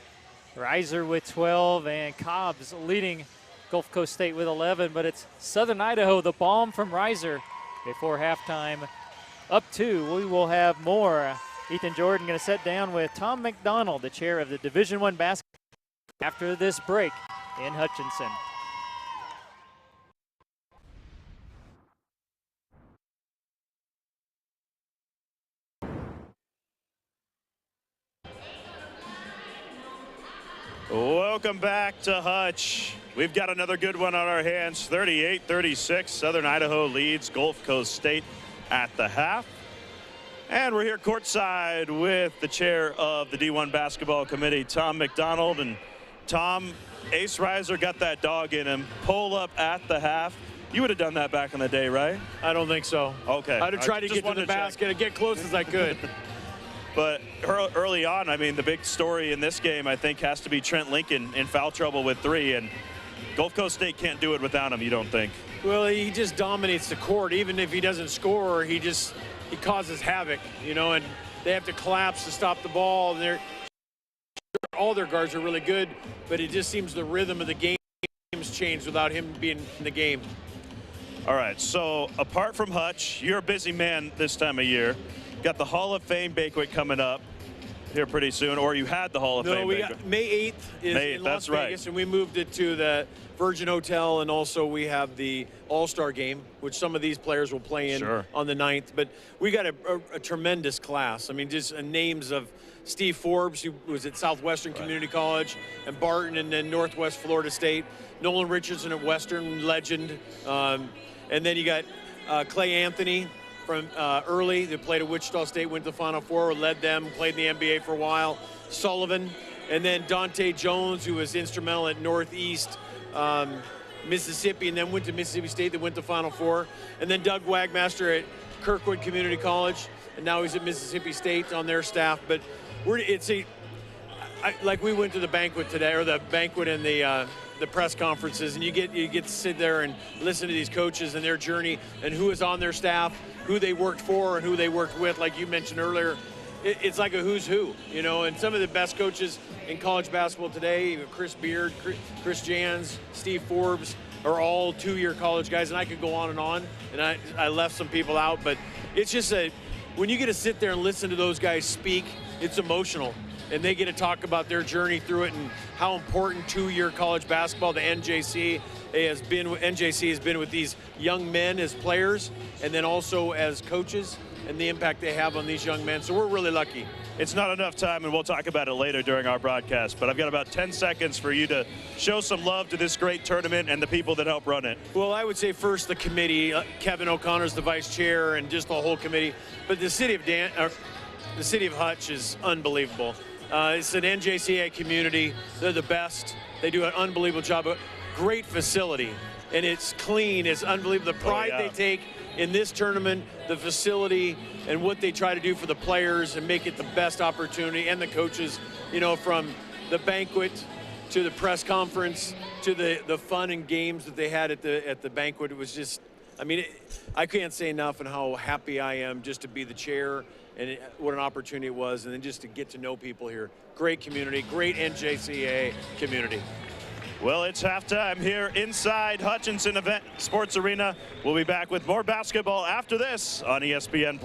Reiser with 12, and Cobbs leading Gulf Coast State with 11. But it's Southern Idaho, the bomb from Reiser before halftime. Up 2, we will have more. Ethan Jordan going to sit down with Tom McDonald, the chair of the Division I basketball, after this break in Hutchinson. Welcome back to Hutch. We've got another good one on our hands. 38-36. Southern Idaho leads Gulf Coast State at the half. And we're here courtside with the chair of the D1 Basketball Committee, Tom McDonald. And Tom, Ace Reiser got that dog in him. Pull up at the half. You would have done that back in the day, right? I don't think so. Okay. I'd have tried to get to the basket and get close as I could. But early on, I mean, the big story in this game, I think, has to be Trent Lincoln in foul trouble with 3. And Gulf Coast State can't do it without him, you don't think? Well, he just dominates the court. Even if he doesn't score, he causes havoc, you know, and they have to collapse to stop the ball. All their guards are really good, but it just seems the rhythm of the game's changed without him being in the game. All right, so apart from Hutch, you're a busy man this time of year. Got the Hall of Fame banquet coming up here pretty soon, or you had the Hall of Fame No, we banquet. got May 8th is in Las Vegas, and we moved it to the Virgin Hotel, and also we have the All-Star game, which some of these players will play in on the 9th. But we got a tremendous class. I mean, just names of Steve Forbes, who was at Southwestern Community College, and Barton, and then Northwest Florida State. Nolan Richardson at Western, legend. And then you got Clay Anthony from early, that played at Wichita State, went to the Final Four, led them, played in the NBA for a while. Sullivan, and then Dante Jones, who was instrumental at Northeast Mississippi, and then went to Mississippi State, that went to Final Four. And then Doug Wagmaster at Kirkwood Community College, and now he's at Mississippi State on their staff. But like we went to the banquet today, or the banquet and the press conferences, and you get to sit there and listen to these coaches and their journey and who is on their staff, who they worked for and who they worked with. Like you mentioned earlier, it's like a who's who, you know. And some of the best coaches in college basketball today, Chris Beard, Chris Jans, Steve Forbes, are all 2-year college guys, and I could go on, and I left some people out, but it's just when you get to sit there and listen to those guys speak, it's emotional. And they get to talk about their journey through it and how important 2-year college basketball, the NJCAA has been with these young men as players, and then also as coaches, and the impact they have on these young men. So we're really lucky. It's not enough time, and we'll talk about it later during our broadcast, but I've got about 10 seconds for you to show some love to this great tournament and the people that help run it. Well, I would say first the committee. Kevin O'Connor's the vice chair, and just the whole committee. But the city of Hutch is unbelievable. It's an NJCAA community. They're the best. They do an unbelievable job. A great facility, and it's clean. It's unbelievable. The pride they take in this tournament, the facility, and what they try to do for the players and make it the best opportunity, and the coaches, you know, from the banquet to the press conference to the fun and games that they had at the banquet. It was just, I mean, I can't say enough on how happy I am just to be the chair, and what an opportunity it was, and then just to get to know people here. Great community, great NJCAA community. Well, it's halftime here inside Hutchinson Event Sports Arena. We'll be back with more basketball after this on ESPN+.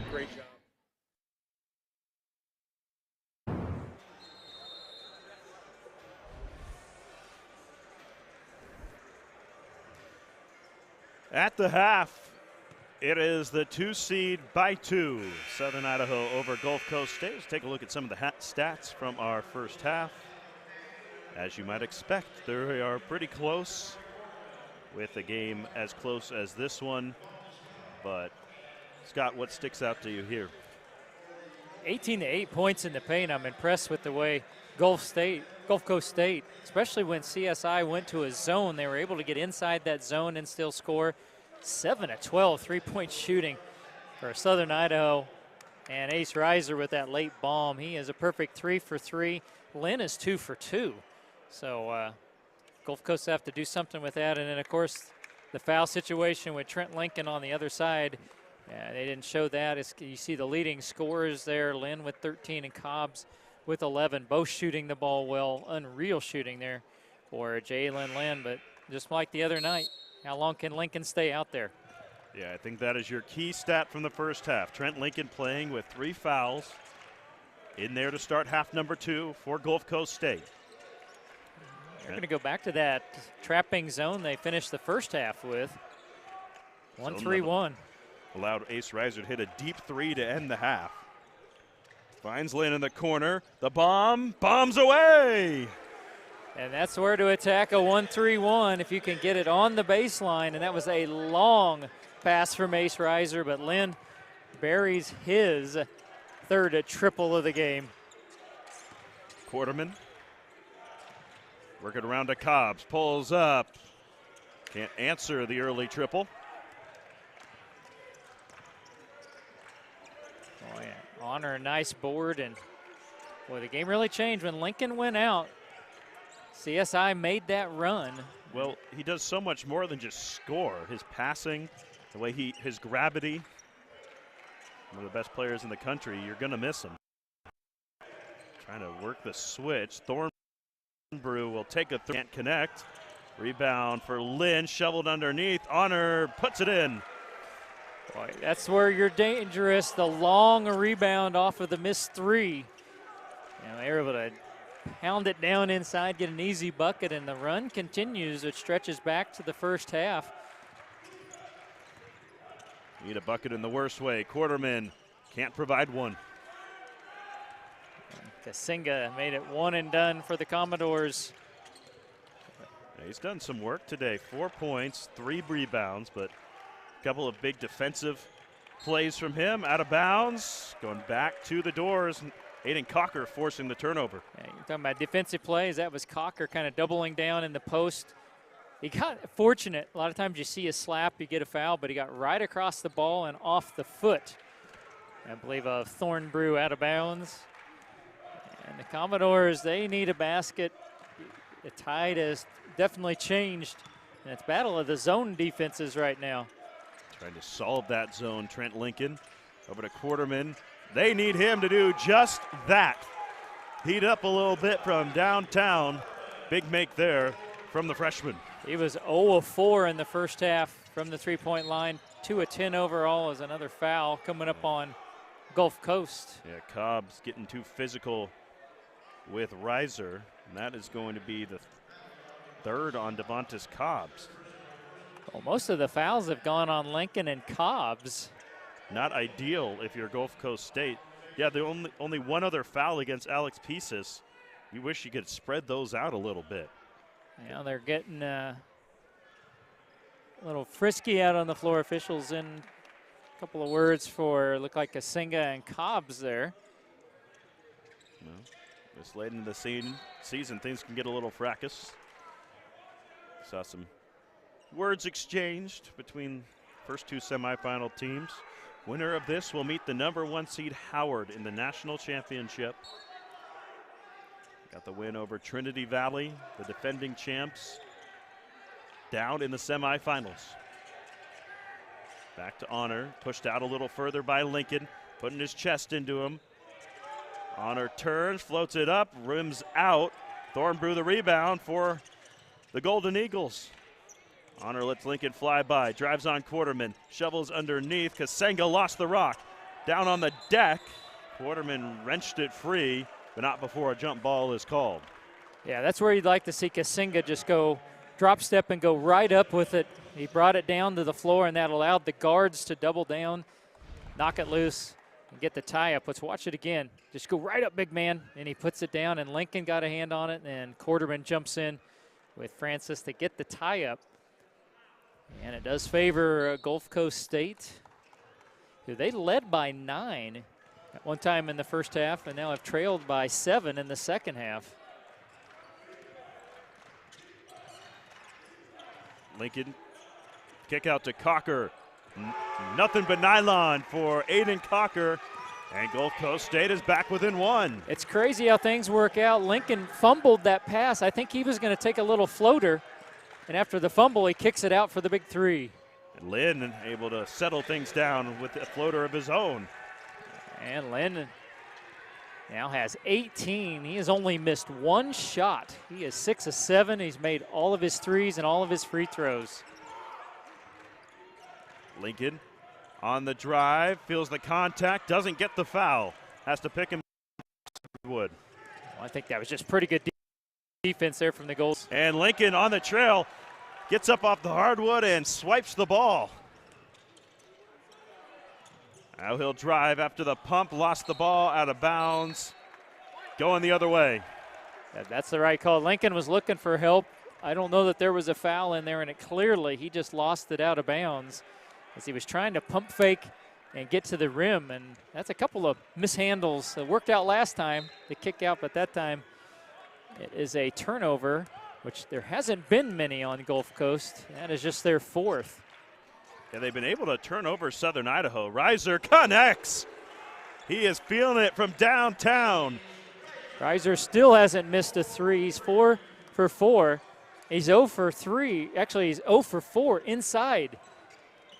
Great job. At the half, it is the 2 seed by 2. Southern Idaho over Gulf Coast State. Let's take a look at some of the stats from our first half. As you might expect, they are pretty close, with a game as close as this one. But Scott, what sticks out to you here? 18 to 8 points in the paint. I'm impressed with the way Gulf Coast State, especially when CSI went to a zone, they were able to get inside that zone and still score. 7 of 12 3-point shooting for Southern Idaho. And Ace Reiser with that late bomb. He is a perfect 3 for 3. Lynn is 2 for 2. So Gulf Coast have to do something with that. And then, of course, the foul situation with Trent Lincoln on the other side. They didn't show that. You see the leading scorers there, Lynn with 13 and Cobbs with 11, both shooting the ball well. Unreal shooting there for Jalen Lynn, but just like the other night, how long can Lincoln stay out there? Yeah, I think that is your key stat from the first half. Trent Lincoln playing with 3 fouls in there to start half number 2 for Gulf Coast State. They're going to go back to that trapping zone they finished the first half with. 1-3-1. Allowed Ace Reiser to hit a deep 3 to end the half. Finds Lynn in the corner. The bombs away. And that's where to attack a 1-3-1 if you can get it on the baseline. And that was a long pass from Ace Reiser, but Lynn buries his third triple of the game. Quarterman working around to Cobbs, pulls up. Can't answer the early triple. Honor a nice board, and boy, the game really changed when Lincoln went out. CSI made that run. Well, he does so much more than just score. His passing, the way his gravity. One of the best players in the country. You're going to miss him. Trying to work the switch. Thornbrew will take a can't connect. Rebound for Lynn, shoveled underneath. Honor puts it in. Boy, that's where you're dangerous. The long rebound off of the missed three. They're able to pound it down inside, get an easy bucket, and the run continues. It stretches back to the first half. Need a bucket in the worst way. Quarterman can't provide one. Kasinga made it one and done for the Commodores. He's done some work today. 4 points, 3 rebounds, but a couple of big defensive plays from him. Out of bounds, going back to the doors. Aiden Cocker forcing the turnover. Yeah, you're talking about defensive plays. That was Cocker kind of doubling down in the post. He got fortunate. A lot of times you see a slap, you get a foul, but he got right across the ball and off the foot. I believe of Thornbrew out of bounds. And the Commodores, they need a basket. The tide has definitely changed, and it's battle of the zone defenses right now. Trying to solve that zone, Trent Lincoln. Over to Quarterman. They need him to do just that. Heat up a little bit from downtown. Big make there from the freshman. He was 0 of 4 in the first half from the three-point line. 2 of 10 overall is another foul coming up on Gulf Coast. Yeah, Cobb's getting too physical with Reiser, and that is going to be the third on Devontis Cobbs. Well, most of the fouls have gone on Lincoln and Cobbs. Not ideal if you're Gulf Coast State. Yeah, the only one other foul against Alex Pieces. You wish you could spread those out a little bit. Yeah, they're getting a little frisky out on the floor. Officials in a couple of words for, look like Kasinga and Cobbs there. Well, this late in the season, things can get a little fracas. Saw some words exchanged between first two semifinal teams. Winner of this will meet the #1 seed Howard in the national championship. Got the win over Trinity Valley, the defending champs, down in the semifinals. Back to Honor, pushed out a little further by Lincoln, putting his chest into him. Honor turns, floats it up, rims out. Thornbrew the rebound for the Golden Eagles. Honor lets Lincoln fly by, drives on Quarterman, shovels underneath. Kasenga lost the rock. Down on the deck, Quarterman wrenched it free, but not before a jump ball is called. Yeah, that's where you'd like to see Kasinga just go drop step and go right up with it. He brought it down to the floor, and that allowed the guards to double down, knock it loose, and get the tie-up. Let's watch it again. Just go right up, big man, and he puts it down, and Lincoln got a hand on it, and Quarterman jumps in with Francis to get the tie-up. And it does favor Gulf Coast State. They led by 9 at one time in the first half, and now have trailed by 7 in the second half. Lincoln, kick out to Cocker. Nothing but nylon for Aiden Cocker, and Gulf Coast State is back within 1. It's crazy how things work out. Lincoln fumbled that pass. I think he was going to take a little floater, and after the fumble, he kicks it out for the big 3. And Lynn able to settle things down with a floater of his own. And Lynn now has 18. He has only missed 1 shot. He is 6 of 7. He's made all of his threes and all of his free throws. Lincoln on the drive, feels the contact, doesn't get the foul. Has to pick him. Wood. Well, I think that was just pretty good defense there from the goals. And Lincoln on the trail, gets up off the hardwood and swipes the ball. Now he'll drive after the pump, lost the ball out of bounds, going the other way. That's the right call. Lincoln was looking for help. I don't know that there was a foul in there, and it clearly, he just lost it out of bounds as he was trying to pump fake and get to the rim, and that's a couple of mishandles. It worked out last time, the kick out, but that time it is a turnover, which there hasn't been many on Gulf Coast. That is just their 4th. Yeah, they've been able to turn over Southern Idaho. Reiser connects. He is feeling it from downtown. Reiser still hasn't missed a three. He's 4 for 4. He's 0 for 3. Actually, he's 0 for 4 inside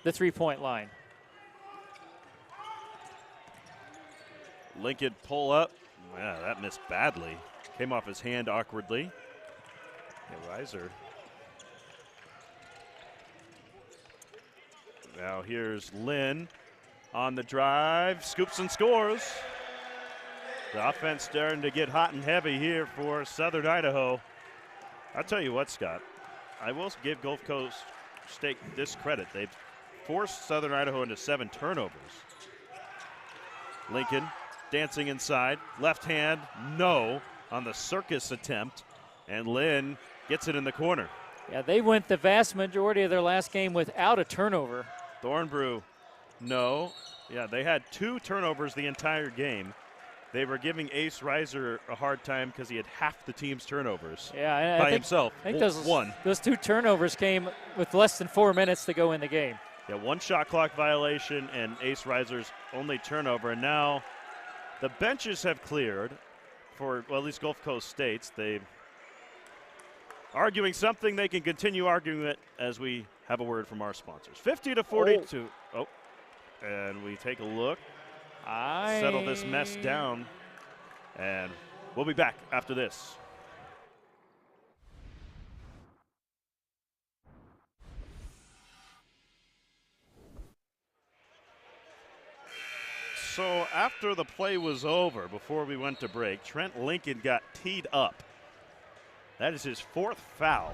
the three-point line. Lincoln pull up. Yeah, that missed badly. Came off his hand awkwardly. Yeah, Reiser. Now here's Lynn on the drive. Scoops and scores. The offense starting to get hot and heavy here for Southern Idaho. I'll tell you what, Scott. I will give Gulf Coast State this credit. They've forced Southern Idaho into 7 turnovers. Lincoln dancing inside. Left hand, no, on the circus attempt. And Lynn gets it in the corner. Yeah, they went the vast majority of their last game without a turnover. Thornbrew, no. Yeah, they had 2 turnovers the entire game. They were giving Ace Reiser a hard time because he had half the team's turnovers by himself. I think those 2 turnovers came with less than 4 minutes to go in the game. Yeah, 1 shot clock violation and Ace Reiser's only turnover. And now the benches have cleared for, well, at least Gulf Coast State's. They're arguing something. They can continue arguing it as we have a word from our sponsors. 50-42. Oh, and we take a look. Settle this mess down, and we'll be back after this. So after the play was over, before we went to break, Trent Lincoln got teed up. That is his 4th foul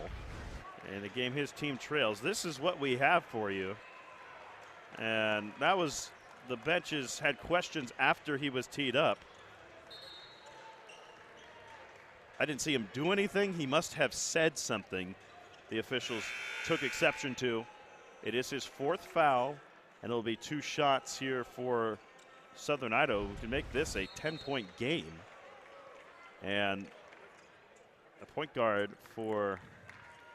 in the game his team trails. This is what we have for you. And that was, the benches had questions after he was teed up. I didn't see him do anything. He must have said something the officials took exception to. It is his 4th foul, and it'll be 2 shots here for Southern Idaho, who can make this a 10-point game. And the point guard for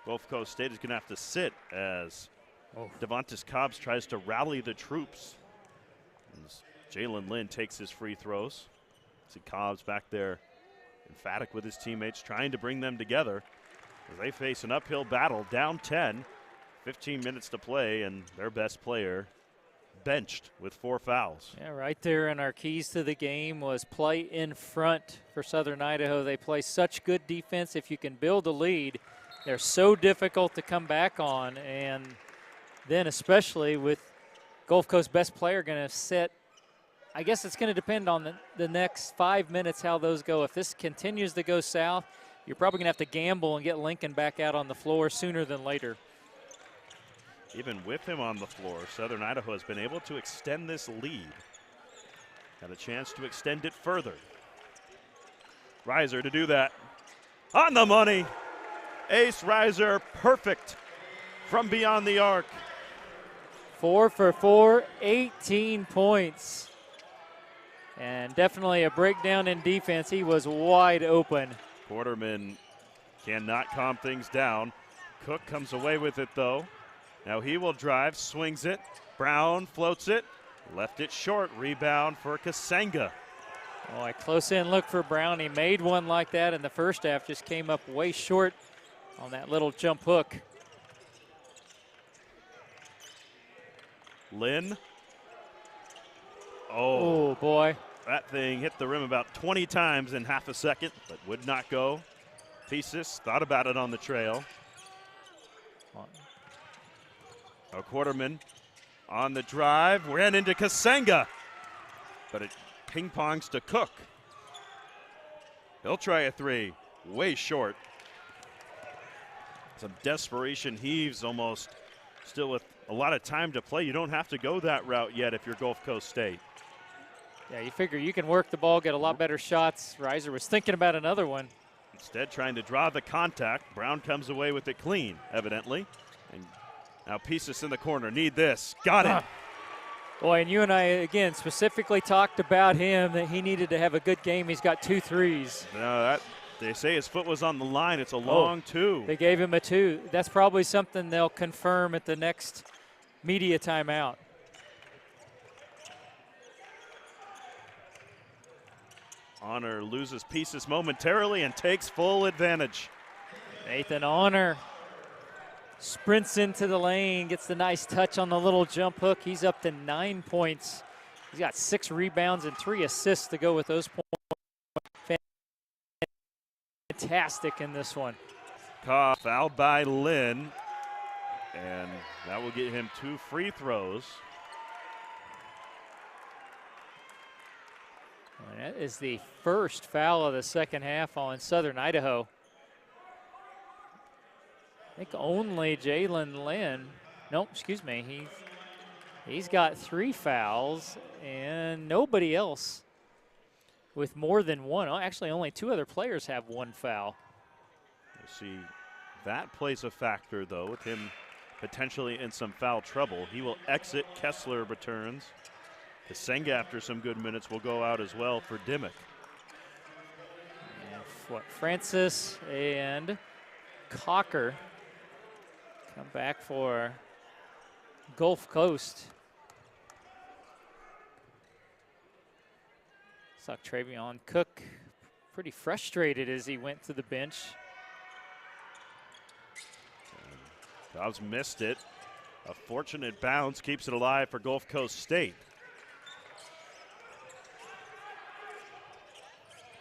Gulf Coast State is going to have to sit as Devontis Cobbs tries to rally the troops. As Jalen Lynn takes his free throws. See Cobbs back there emphatic with his teammates, trying to bring them together as they face an uphill battle, down 10, 15 minutes to play, and their best player benched with 4 fouls. Yeah, right there in our keys to the game was play in front for Southern Idaho. They play such good defense. If you can build a lead, they're so difficult to come back on, and then especially with Gulf Coast best player going to sit. I guess it's going to depend on the next 5 minutes how those go. If this continues to go south, you're probably going to have to gamble and get Lincoln back out on the floor sooner than later. Even with him on the floor, Southern Idaho has been able to extend this lead. Got a chance to extend it further. Reiser to do that. On the money. Ace Reiser, perfect from beyond the arc. 4 for 4, 18 points. And definitely a breakdown in defense. He was wide open. Quarterman cannot calm things down. Cook comes away with it, though. Now he will drive, swings it. Brown floats it, left it short. Rebound for Kasenga. Oh, a close-in look for Brown. He made one like that in the first half, just came up way short on that little jump hook. Lynn. Oh, boy. That thing hit the rim about 20 times in half a second, but would not go. Thesis thought about it on the trail. A Quarterman on the drive, ran into Kasenga, but it ping-pongs to Cook. He'll try a 3, way short. Some desperation heaves almost, still with a lot of time to play. You don't have to go that route yet if you're Gulf Coast State. Yeah, you figure you can work the ball, get a lot better shots. Reiser was thinking about another one. Instead, trying to draw the contact. Brown comes away with it clean, evidently. And now Pieces in the corner. Need this. Got it. Boy, and you and I, again, specifically talked about him, that he needed to have a good game. He's got 2 threes. No, they say his foot was on the line. It's a long 2. They gave him a 2. That's probably something they'll confirm at the next media timeout. Honor loses pieces momentarily and takes full advantage. Nathan Honor sprints into the lane, gets the nice touch on the little jump hook. He's up to 9 points. He's got 6 rebounds and 3 assists to go with those points. Fantastic in this one. Fouled by Lynn, and that will get him 2 free throws. And that is the first foul of the second half on Southern Idaho. I think only Jalen Lynn. Nope, excuse me. He's got 3 fouls and nobody else with more than 1. Oh, actually, only 2 other players have 1 foul. You see, that plays a factor, though, with him potentially in some foul trouble. He will exit. Kessler returns. Kasenga, after some good minutes, will go out as well for Dimmick. And Francis and Cocker come back for Gulf Coast. Saw Travion Cook pretty frustrated as he went to the bench. Dobbs missed it. A fortunate bounce keeps it alive for Gulf Coast State.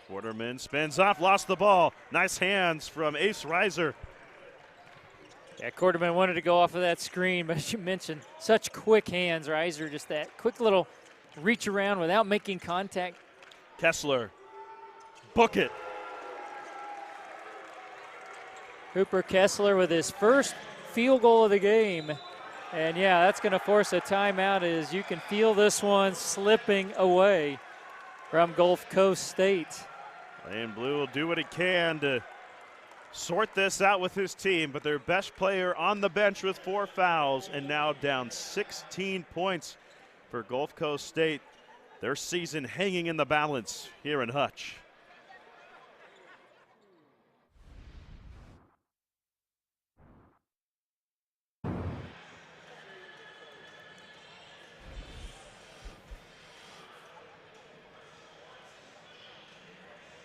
Quarterman spins off, lost the ball. Nice hands from Ace Reiser. Yeah, Quarterman wanted to go off of that screen, but as you mentioned, such quick hands. Reiser, just that quick little reach around without making contact. Kessler, book it. Cooper Kessler with his first field goal of the game. And yeah, that's going to force a timeout as you can feel this one slipping away from Gulf Coast State. And Blue will do what he can to sort this out with his team, but their best player on the bench with 4 fouls and now down 16 points for Gulf Coast State. Their season hanging in the balance here in Hutch.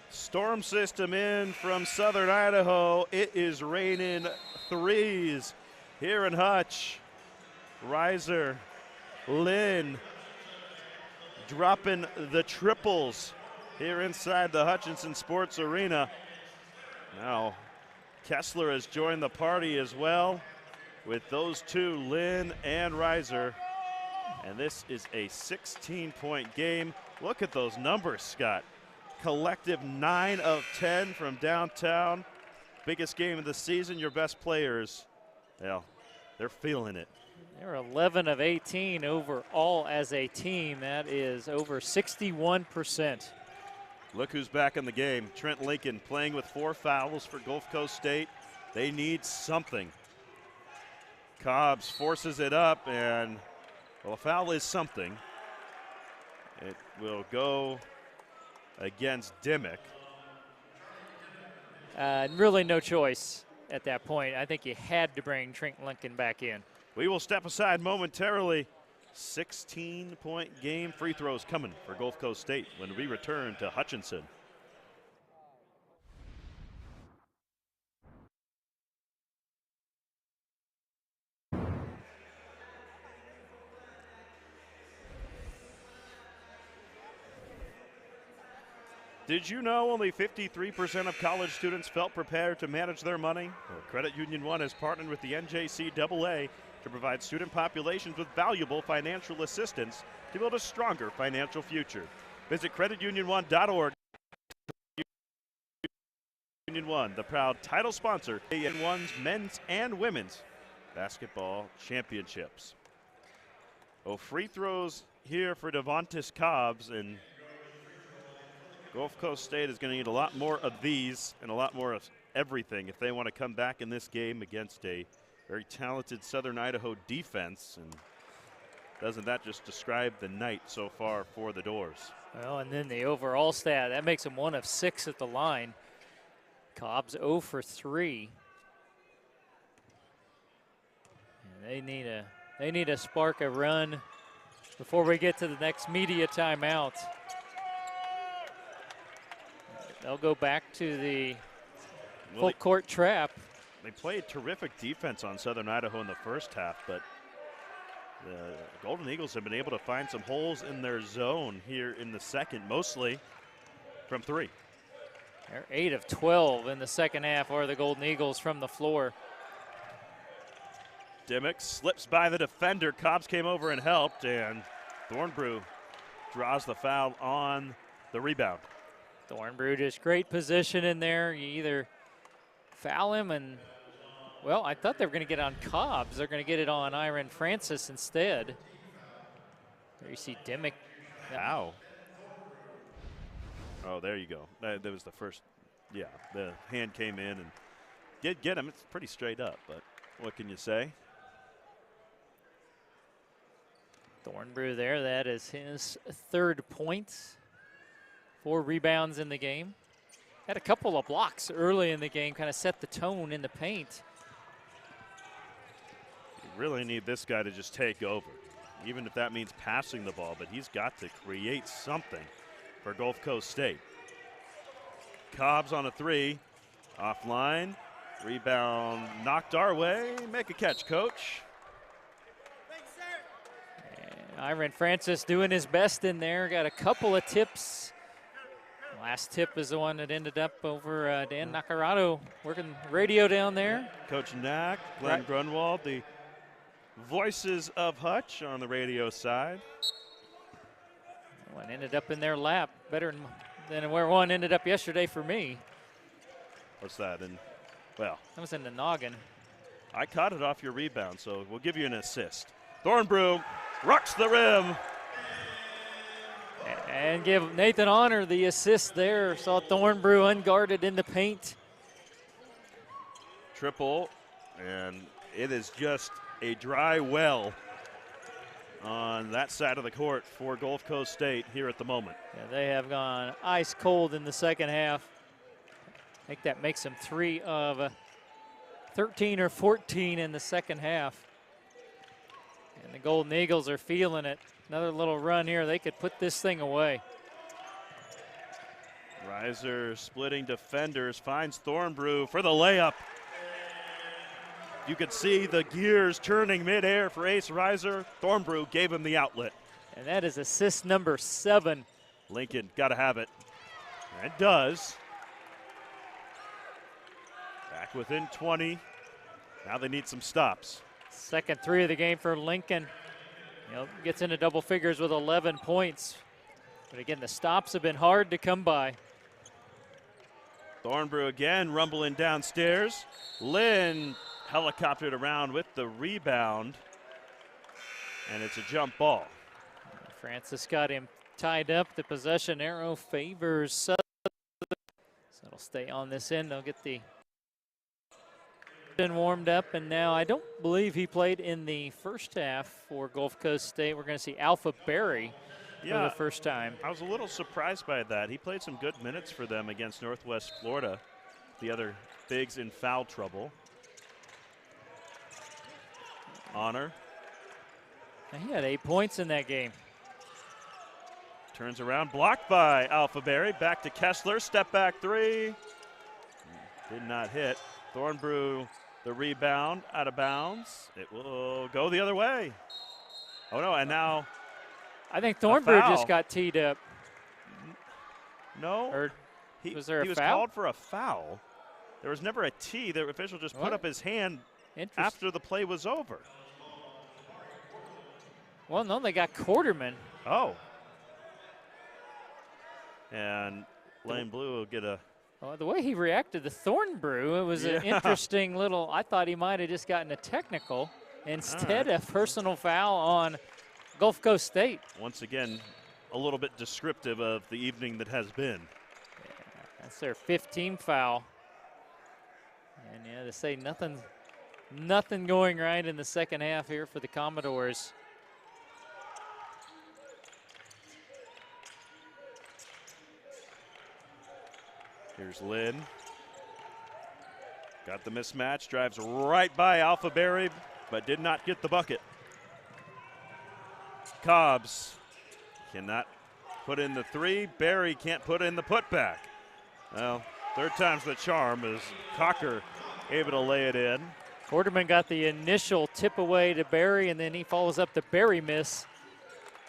Storm system in from Southern Idaho. It is raining threes here in Hutch. Reiser, Lynn dropping the triples here inside the Hutchinson Sports Arena. Now Kessler has joined the party as well with those 2, Lynn and Reiser. And this is a 16-point game. Look at those numbers, Scott. Collective 9 of 10 from downtown. Biggest game of the season. Your best players, well, they're feeling it. They're 11 of 18 overall as a team. That is over 61%. Look who's back in the game. Trent Lincoln playing with 4 fouls for Gulf Coast State. They need something. Cobbs forces it up, and, well, a foul is something. It will go against Dimmick. Really no choice at that point. I think you had to bring Trent Lincoln back in. We will step aside momentarily. 16-point game. Free throws coming for Gulf Coast State when we return to Hutchinson. Did you know only 53% of college students felt prepared to manage their money? Well, Credit Union One has partnered with the NJCAA to provide student populations with valuable financial assistance to build a stronger financial future. Visit creditunion1.org. Union One, the proud title sponsor in One's men's and women's basketball championships. Oh, free throws here for Devontis Cobbs, and Gulf Coast State is going to need a lot more of these and a lot more of everything if they want to come back in this game against a very talented Southern Idaho defense. And doesn't that just describe the night so far for the Doors? Well, and then the overall stat, that makes them 1 of 6 at the line. Cobbs 0 for 3. And they need to spark a run before we get to the next media timeout. they'll go back to the full court trap. They played terrific defense on Southern Idaho in the first half, but the Golden Eagles have been able to find some holes in their zone here in the second, mostly from three. They're 8 of 12 in the second half are the Golden Eagles from the floor. Dimmock slips by the defender. Cobbs came over and helped, and Thornbrew draws the foul on the rebound. Thornbrew just great position in there. You either foul him and, well, I thought they were going to get on Cobbs. They're going to get it on Iron Francis instead. There you see Dimmock. How? Oh, there you go. That was the first. Yeah, the hand came in and did get him. It's pretty straight up, but what can you say? Thornbrew there, that is his 3rd point. 4 rebounds in the game. Had a couple of blocks early in the game, kind of set the tone in the paint. You really need this guy to just take over, even if that means passing the ball, but he's got to create something for Gulf Coast State. Cobbs on a 3, offline, rebound knocked our way. Make a catch, coach. Iron Francis doing his best in there. Got a couple of tips. Last tip is the one that ended up over Dan Nacarado working radio down there. Coach Knack, Glenn Grunwald, the voices of Hutch on the radio side. One ended up in their lap, better than where one ended up yesterday for me. What's that? And well, that was in the noggin. I caught it off your rebound, so we'll give you an assist. Thornbrew rocks the rim. And give Nathan Honor the assist there. Saw Thornbrew unguarded in the paint. Triple, and it is just a dry well on that side of the court for Gulf Coast State here at the moment. Yeah, they have gone ice cold in the second half. I think that makes them 3 of 13 or 14 in the second half. And the Golden Eagles are feeling it. Another little run here. They could put this thing away. Reiser splitting defenders, finds Thornbrew for the layup. You could see the gears turning midair for Ace Reiser. Thornbrew gave him the outlet. And that is assist number 7. Lincoln got to have it. And it does. Back within 20. Now they need some stops. Second 3 of the game for Lincoln. Gets into double figures with 11 points. But again, the stops have been hard to come by. Thornbrew again rumbling downstairs. Lynn helicoptered around with the rebound. And it's a jump ball. Francis got him tied up. The possession arrow favors Southern. So it'll stay on this end. They'll get the warmed up, and now I don't believe he played in the first half for Gulf Coast State. We're going to see Alpha Berry for the first time. I was a little surprised by that. He played some good minutes for them against Northwest Florida, the other bigs in foul trouble. Honor. He had 8 points in that game. Turns around, blocked by Alpha Berry. Back to Kessler, step back 3. Did not hit. Thornbrew, the rebound, out of bounds. It will go the other way. Oh no, and now I think Thornbrew just got teed up. No. Or was there a foul? He was called for a foul. There was never a tee. The official just put up his hand after the play was over. Well, no, they got Quarterman. Oh. And Lane Blue will get a... Well, the way he reacted to Thornbrew, it was an interesting little, I thought he might have just gotten a technical. Instead, a personal foul on Gulf Coast State. Once again, a little bit descriptive of the evening that has been. Yeah, that's their 15th foul. And yeah, to say nothing going right in the second half here for the Commodores. Here's Lynn. Got the mismatch, drives right by Alpha Berry, but did not get the bucket. Cobbs cannot put in the 3. Berry can't put in the putback. Well, third time's the charm as Cocker able to lay it in. Quarterman got the initial tip away to Barry, and then he follows up the Barry miss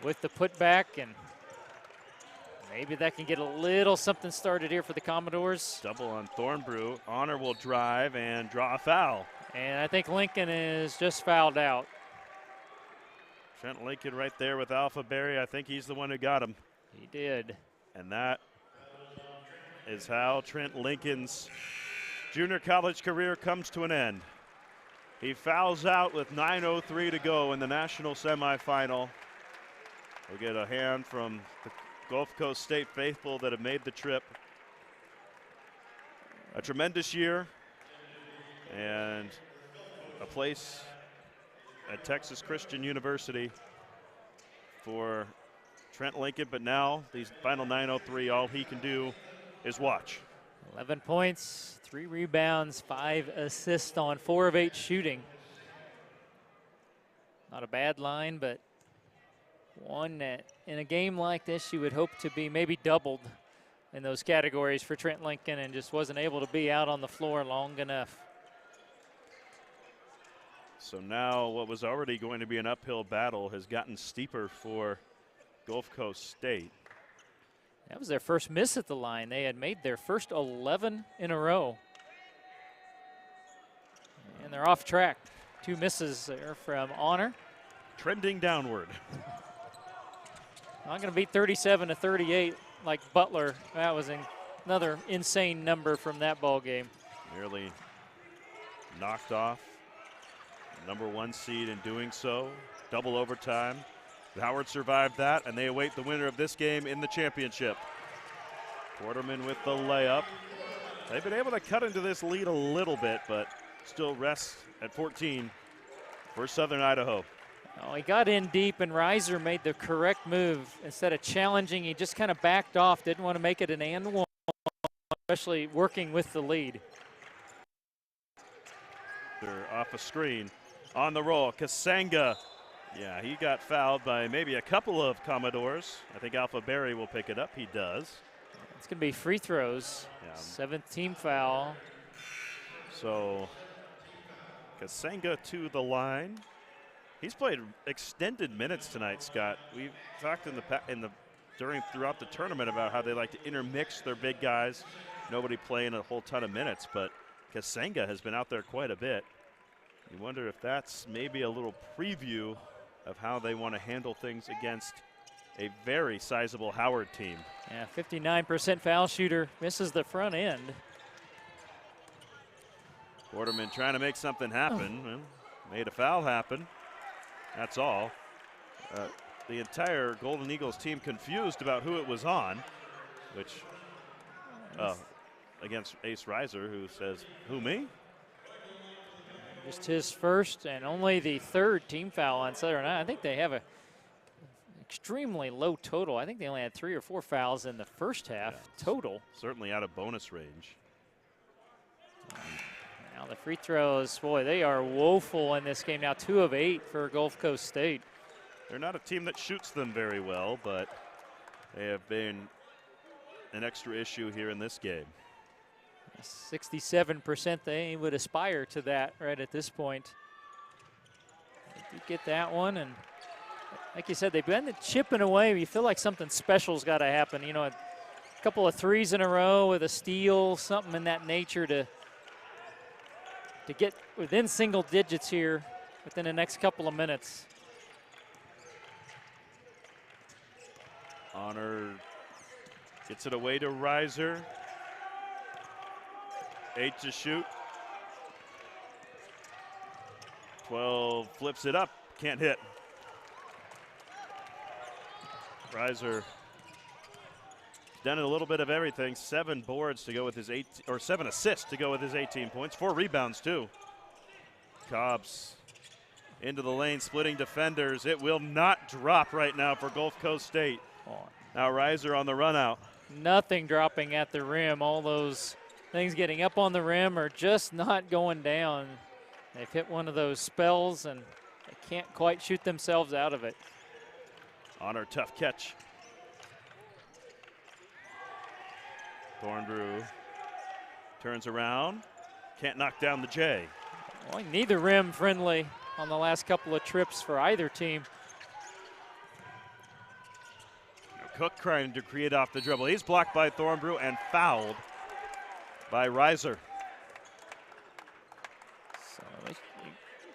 with the putback, and maybe that can get a little something started here for the Commodores. Double on Thornbrew. Honor will drive and draw a foul. And I think Lincoln is just fouled out. Trent Lincoln right there with Alpha Berry. I think he's the one who got him. He did. And that is how Trent Lincoln's junior college career comes to an end. He fouls out with 9:03 to go in the national semifinal. We'll get a hand from the Gulf Coast State faithful that have made the trip. A tremendous year and a place at Texas Christian University for Trent Lincoln, but now these final 9:03, all he can do is watch. 11 points, 3 rebounds, 5 assists on 4 of 8 shooting. Not a bad line, but one that in a game like this you would hope to be maybe doubled in those categories for Trent Lincoln, and just wasn't able to be out on the floor long enough. So now what was already going to be an uphill battle has gotten steeper for Gulf Coast State. That was their first miss at the line. They had made their first 11 in a row. And they're off track. 2 misses there from Honor. Trending downward. Not going to beat 37-38 like Butler. That was another insane number from that ball game. Nearly knocked off #1 seed in doing so. Double overtime. Howard survived that, and they await the winner of this game in the championship. Quarterman with the layup. They've been able to cut into this lead a little bit, but still rests at 14 for Southern Idaho. Oh, he got in deep, and Reiser made the correct move. Instead of challenging, he just kind of backed off, didn't want to make it an and one, especially working with the lead. They're off a screen. On the roll, Kasanga. Yeah, he got fouled by maybe a couple of Commodores. I think Alpha Berry will pick it up. He does. It's going to be free throws. Yeah. 7th team foul. So Kasanga to the line. He's played extended minutes tonight, Scott. We've talked throughout the tournament about how they like to intermix their big guys. Nobody playing a whole ton of minutes, but Kasanga has been out there quite a bit. You wonder if that's maybe a little preview of how they want to handle things against a very sizable Howard team. Yeah, 59% foul shooter, misses the front end. Quarterman trying to make something happen. Well, made a foul happen. That's all. The entire Golden Eagles team confused about who it was on, which against Ace Reiser, who says, "Who, me?" Just his first and only the 3rd team foul on Southern. I think they have a extremely low total. I think they only had 3 or 4 fouls in the first half total. Certainly out of bonus range. Now the free throws, boy, they are woeful in this game now. 2 of 8 for Gulf Coast State. They're not a team that shoots them very well, but they have been an extra issue here in this game. 67%, they would aspire to that right at this point. They did get that one, and like you said, they've been chipping away. You feel like something special's got to happen. You know, a couple of threes in a row with a steal, something in that nature to get within single digits here within the next couple of minutes. Honor gets it away to Reiser. 8 to shoot. 12 flips it up, can't hit. Reiser done a little bit of everything. 7 boards to go with his 7 assists to go with his 18 points. 4 rebounds too. Cobbs into the lane, splitting defenders. It will not drop right now for Gulf Coast State. Now Reiser on the run out. Nothing dropping at the rim. All those things getting up on the rim are just not going down. They've hit one of those spells and they can't quite shoot themselves out of it. Honor, tough catch. Thornbrew turns around. Can't knock down the J. Well, neither rim friendly on the last couple of trips for either team. Cook trying to create off the dribble. He's blocked by Thornbrew and fouled by Reiser. So they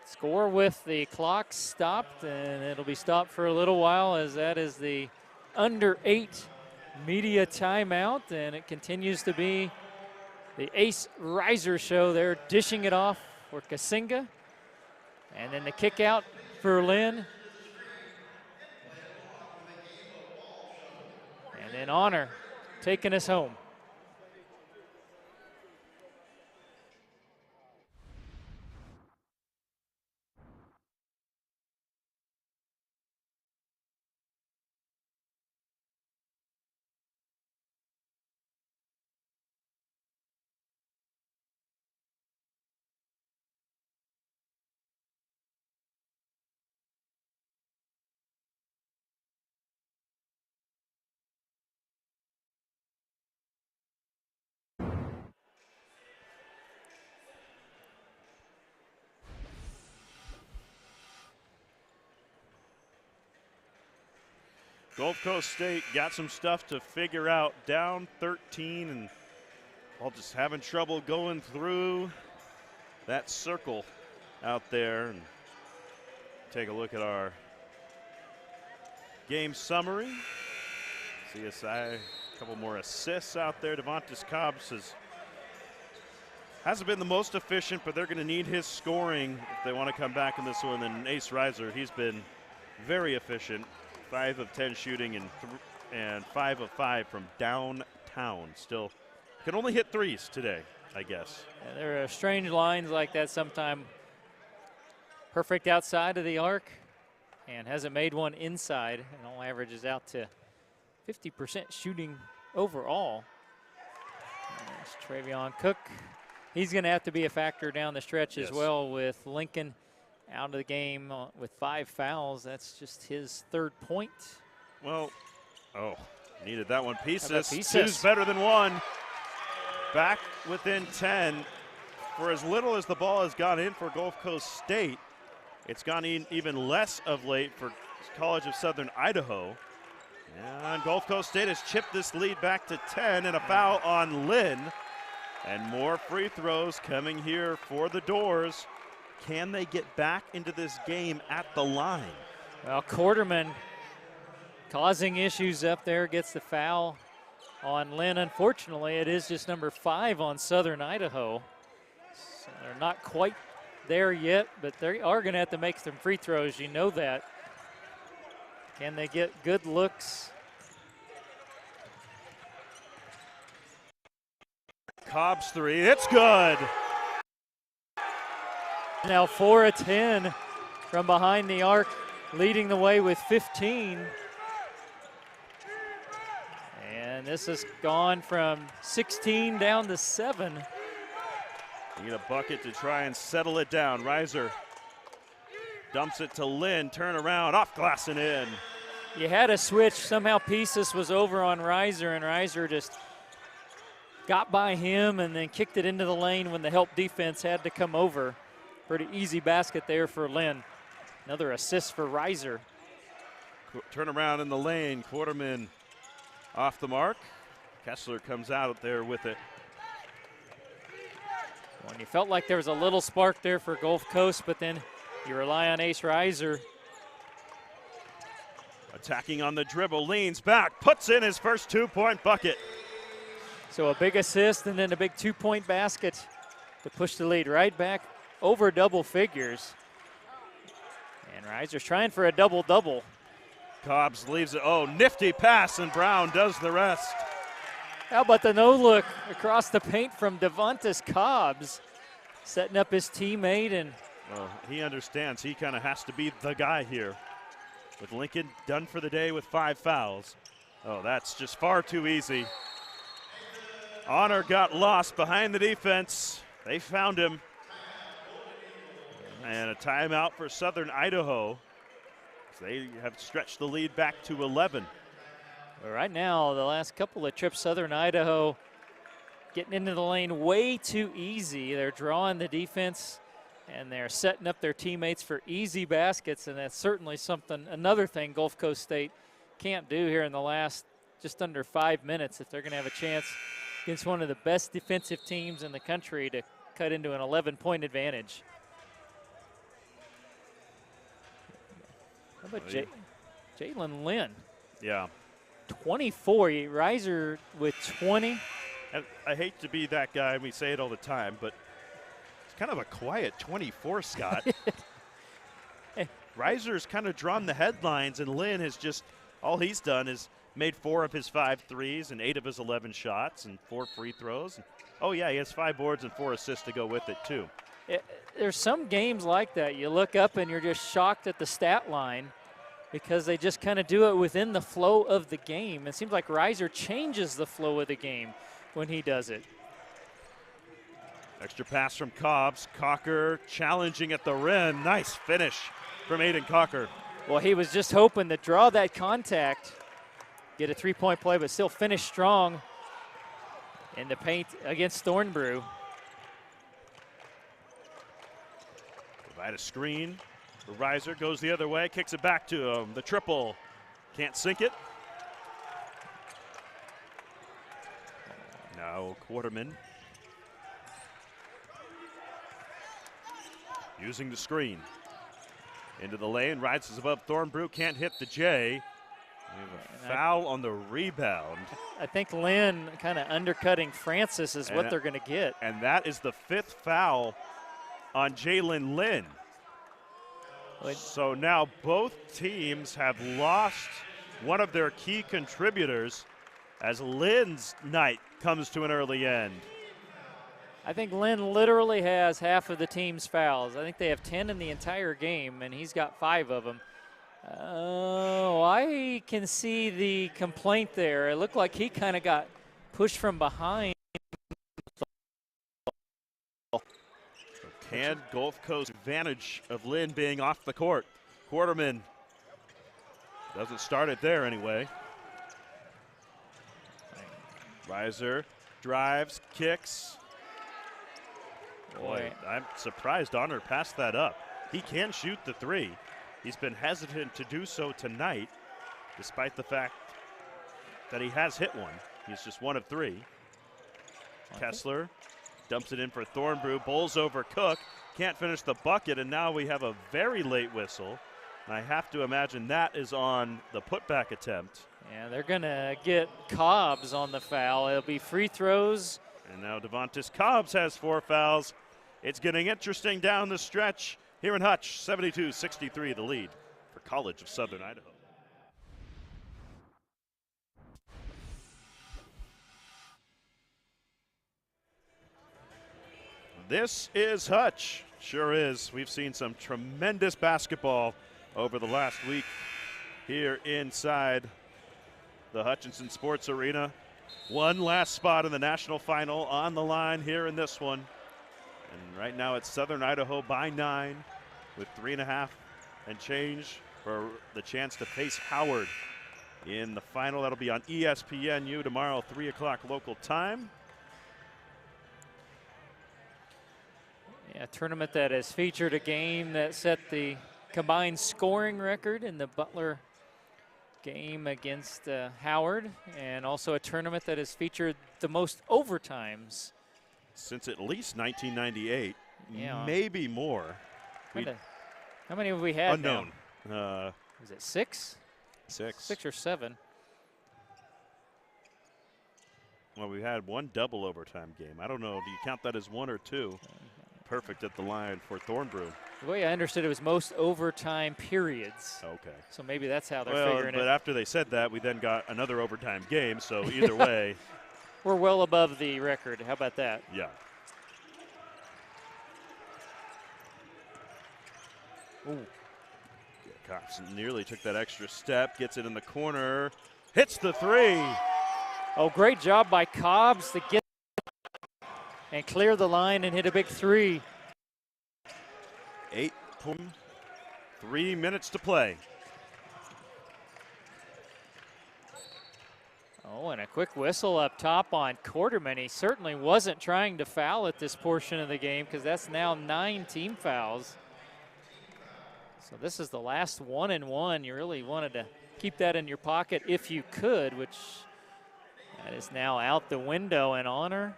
score with the clock stopped, and it'll be stopped for a little while as that is the under 8 media timeout, and it continues to be the Ace Reiser show. They're dishing it off for Kasinga, and then the kick out for Lynn. And then Honor taking us home. Gulf Coast State got some stuff to figure out, down 13 and all just having trouble going through that circle out there. And take a look at our game summary. CSI, a couple more assists out there. Devontae Cobbs hasn't been the most efficient, but they're going to need his scoring if they want to come back in this one. And Ace Reiser, he's been very efficient. 5 of 10 shooting and 5 of 5 from downtown. Still can only hit threes today, I guess. Yeah, there are strange lines like that sometime. Perfect outside of the arc and hasn't made one inside, and all averages out to 50% shooting overall. There's Travion Cook. He's going to have to be a factor down the stretch as well, with Lincoln out of the game with 5 fouls. That's just his 3rd point. Well, needed that one. Pieces. 2's better than 1. Back within 10. For as little as the ball has gone in for Gulf Coast State, it's gone in even less of late for College of Southern Idaho. And Gulf Coast State has chipped this lead back to 10, and a foul on Lynn. And more free throws coming here for the Doors. Can they get back into this game at the line? Well, Quarterman causing issues up there, gets the foul on Lynn. Unfortunately, it is just number 5 on Southern Idaho. So they're not quite there yet, but they are going to have to make some free throws. You know that. Can they get good looks? Cobb's 3, it's good. Now 4 of 10 from behind the arc, leading the way with 15. And this has gone from 16 down to 7. Need a bucket to try and settle it down. Reiser dumps it to Lynn, turn around, off glass and in. You had a switch. Somehow Pieces was over on Reiser, and Reiser just got by him and then kicked it into the lane when the help defense had to come over. Pretty easy basket there for Lynn. Another assist for Reiser. Turn around in the lane. Quarterman off the mark. Kessler comes out there with it. When you felt like there was a little spark there for Gulf Coast, but then you rely on Ace Reiser. Attacking on the dribble, leans back, puts in his first 2-point bucket. So a big assist and then a big 2-point basket to push the lead right back over double figures. And Reiser's trying for a double-double. Cobbs leaves it. Oh, nifty pass, and Brown does the rest. How about the no-look across the paint from Devontae Cobbs, setting up his teammate. And well, he understands he kind of has to be the guy here. With Lincoln done for the day with 5 fouls. Oh, that's just far too easy. Honor got lost behind the defense. They found him. And a timeout for Southern Idaho. They have stretched the lead back to 11. Right now, the last couple of trips, Southern Idaho getting into the lane way too easy. They're drawing the defense, and they're setting up their teammates for easy baskets, and that's certainly another thing Gulf Coast State can't do here in the last just under 5 minutes if they're going to have a chance against one of the best defensive teams in the country to cut into an 11-point advantage. How about Jalen Lynn? Yeah. 24, Reiser with 20. And I hate to be that guy, we say it all the time, but it's kind of a quiet 24, Scott. Reiser's kind of drawn the headlines, and Lynn has just, all he's done is made 4 of his 5 threes and 8 of his 11 shots and 4 free throws. Oh, yeah, he has 5 boards and 4 assists to go with it, too. There's some games like that. You look up and you're just shocked at the stat line because they just kind of do it within the flow of the game. It seems like Reiser changes the flow of the game when he does it. Extra pass from Cobbs. Cocker challenging at the rim. Nice finish from Aiden Cocker. Well, he was just hoping to draw that contact, get a 3-point play, but still finish strong in the paint against Thornbrew. Provide a screen. The Reiser goes the other way, kicks it back to him. The triple. Can't sink it. Now Quarterman. Using the screen. Into the lane, rises above Thornbrew, can't hit the J. We have a foul on the rebound. I think Lynn kind of undercutting Francis is what they're going to get. And that is the 5th foul on Jalen Lynn. So now both teams have lost one of their key contributors as Lynn's night comes to an early end. I think Lynn literally has half of the team's fouls. I think they have 10 in the entire game, and he's got 5 of them. Oh, I can see the complaint there. It looked like he kind of got pushed from behind. Can Gulf Coast advantage of Lynn being off the court? Quarterman doesn't start it there anyway. Reiser drives, kicks. Boy, I'm surprised Honor passed that up. He can shoot the 3. He's been hesitant to do so tonight, despite the fact that he has hit one. He's just 1 of 3. Okay. Kessler dumps it in for Thornbrew, bowls over Cook, can't finish the bucket, and now we have a very late whistle. And I have to imagine that is on the putback attempt. Yeah, they're going to get Cobbs on the foul. It'll be free throws. And now Devontis Cobbs has 4 fouls. It's getting interesting down the stretch here in Hutch. 72-63 the lead for College of Southern Idaho. This is Hutch. Sure is. We've seen some tremendous basketball over the last week here inside the Hutchinson Sports Arena. One last spot in the national final on the line here in this one. And right now it's Southern Idaho by 9 with 3.5 and change for the chance to face Howard in the final. That'll be on ESPNU tomorrow, 3 o'clock local time. Yeah, a tournament that has featured a game that set the combined scoring record in the Butler game against Howard, and also a tournament that has featured the most overtimes since at least 1998, yeah, maybe more. How many have we had? Unknown. Is it 6? 6 or 7. Well, we had 1 double overtime game. I don't know. Do you count that as 1 or 2? Perfect at the line for Thornbrew. The way I understood it was most overtime periods. Okay. So maybe that's how they're figuring it. But after they said that, we then got another overtime game. So either way. We're well above the record. How about that? Yeah. Ooh. Cox nearly took that extra step, gets it in the corner, hits the 3. Oh, great job by Cobbs to get and clear the line and hit a big 3. 3 minutes to play. Oh, and a quick whistle up top on Quarterman. He certainly wasn't trying to foul at this portion of the game because that's now 9 team fouls. So this is the last 1-and-1. You really wanted to keep that in your pocket if you could, which that is now out the window. And Honor,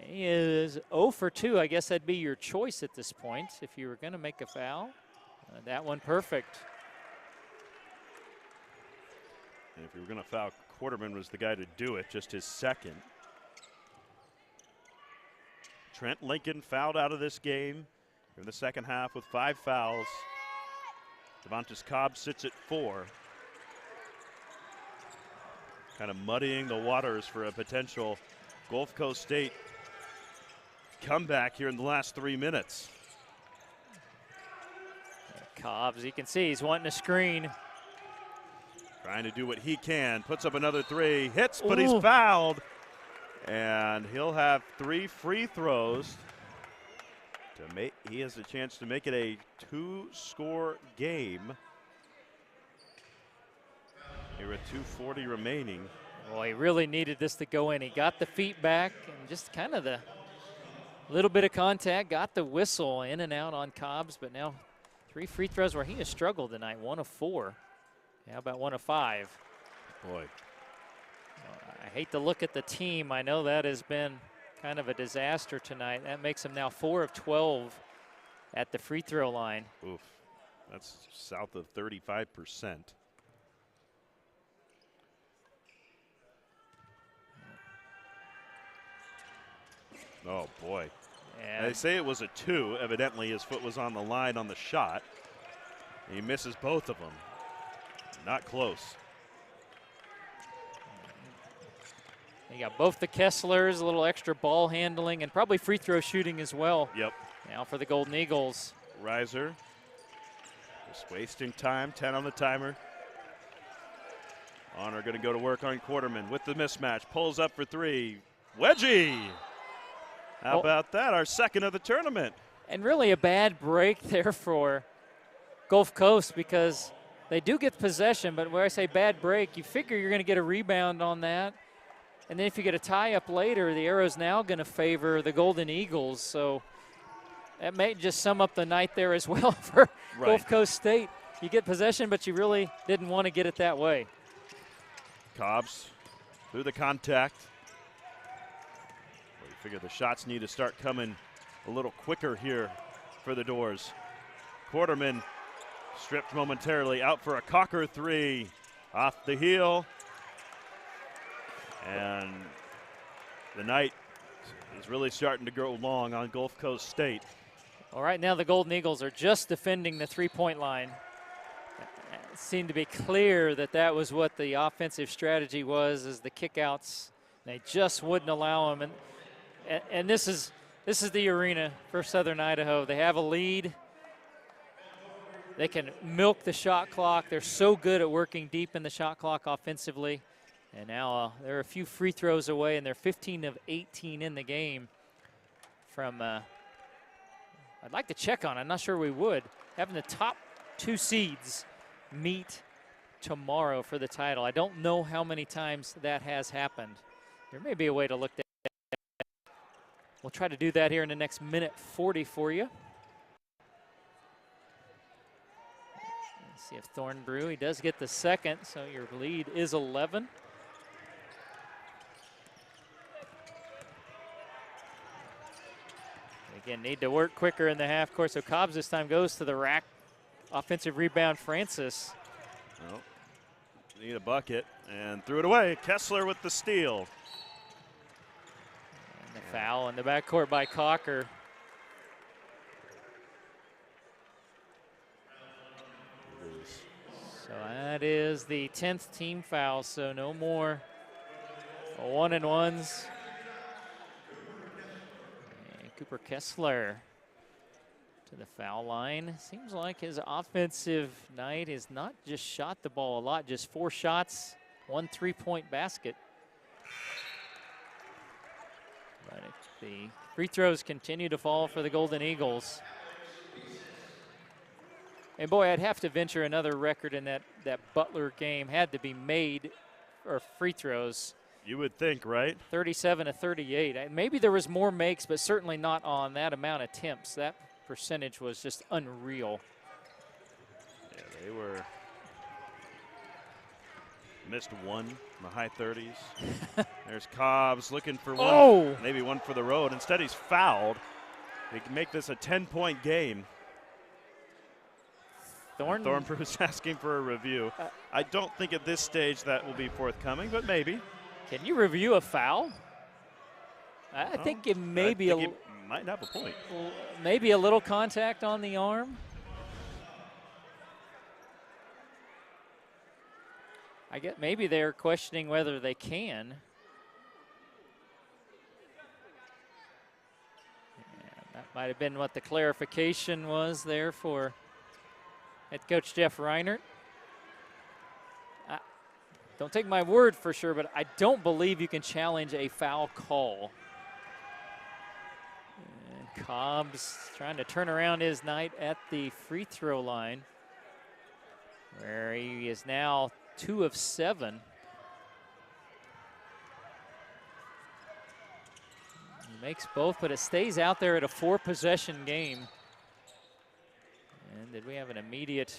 he is 0 for 2. I guess that'd be your choice at this point if you were going to make a foul. That one perfect. And if you were going to foul, Quarterman was the guy to do it, just his second. Trent Lincoln fouled out of this game in the second half with 5 fouls. Devontae Cobb sits at 4. Kind of muddying the waters for a potential Gulf Coast State comeback here in the last 3 minutes. Cobbs, you can see he's wanting a screen. Trying to do what he can. Puts up another 3. Hits, but he's fouled. And he'll have 3 free throws. He has a chance to make it a 2-score game. Here with 2:40 remaining. Well, he really needed this to go in. He got the feet back and just kind of the little bit of contact, got the whistle in and out on Cobbs, but now 3 free throws where he has struggled tonight, 1 of 4. How about 1 of 5? Boy. I hate to look at the team. I know that has been kind of a disaster tonight. That makes him now 4 of 12 at the free throw line. Oof. That's south of 35%. Oh, boy. And they say it was a 2. Evidently, his foot was on the line on the shot. He misses both of them. Not close. you got both the Kesslers, a little extra ball handling, and probably free throw shooting as well. Yep. Now for the Golden Eagles. Reiser just wasting time, 10 on the timer. Honor going to go to work on Quarterman with the mismatch. Pulls up for 3. Wedgie. How about that? Our second of the tournament. And really a bad break there for Gulf Coast because they do get possession, but when I say bad break, you figure you're going to get a rebound on that. And then if you get a tie-up later, the arrow's now going to favor the Golden Eagles. So that may just sum up the night there as well for Gulf Coast State. You get possession, but you really didn't want to get it that way. Cobbs through the contact. Well, you figure the shots need to start coming a little quicker here for the Doors. Quarterman stripped momentarily, out for a Cocker 3. Off the heel. And the night is really starting to go long on Gulf Coast State. All right, now the Golden Eagles are just defending the three-point line. It seemed to be clear that that was what the offensive strategy was, is the kickouts. They just wouldn't allow them. And this is the arena for Southern Idaho. They have a lead. They can milk the shot clock. They're so good at working deep in the shot clock offensively. And now they're a few free throws away, and they're 15 of 18 in the game from, I'd like to check on, I'm not sure we would, having the top 2 seeds meet tomorrow for the title. I don't know how many times that has happened. There may be a way to look at that. We'll try to do that here in the next minute 40 for you. Let's see if Thornbrew, he does get the second, so your lead is 11. Again, need to work quicker in the half court. So Cobbs this time goes to the rack. Offensive rebound, Francis. Well, need a bucket and threw it away. Kessler with the steal. And the foul in the backcourt by Cocker. So that is the 10th team foul. So no more 1-and-1s. Cooper Kessler to the foul line. Seems like his offensive night is not just shot the ball a lot, just 4 shots, 1 3-point basket. But the free throws continue to fall for the Golden Eagles. And boy, I'd have to venture another record in that Butler game had to be made or free throws. You would think, right? 37 to 38. Maybe there was more makes, but certainly not on that amount of attempts. That percentage was just unreal. Yeah, they were missed one in the high 30s. There's Cobbs looking for one, maybe one for the road. Instead, he's fouled. They can make this a 10-point game. Thornbru's asking for a review. I don't think at this stage that will be forthcoming, but maybe. Can you review a foul? I think it may be he might have a point. Maybe a little contact on the arm. I get maybe they're questioning whether they can. Yeah, that might have been what the clarification was there for head coach Jeff Reinert. Don't take my word for sure, but I don't believe you can challenge a foul call. And Cobbs trying to turn around his night at the free throw line, where he is now 2 of 7. He makes both, but it stays out there at a 4-possession game. And did we have an immediate?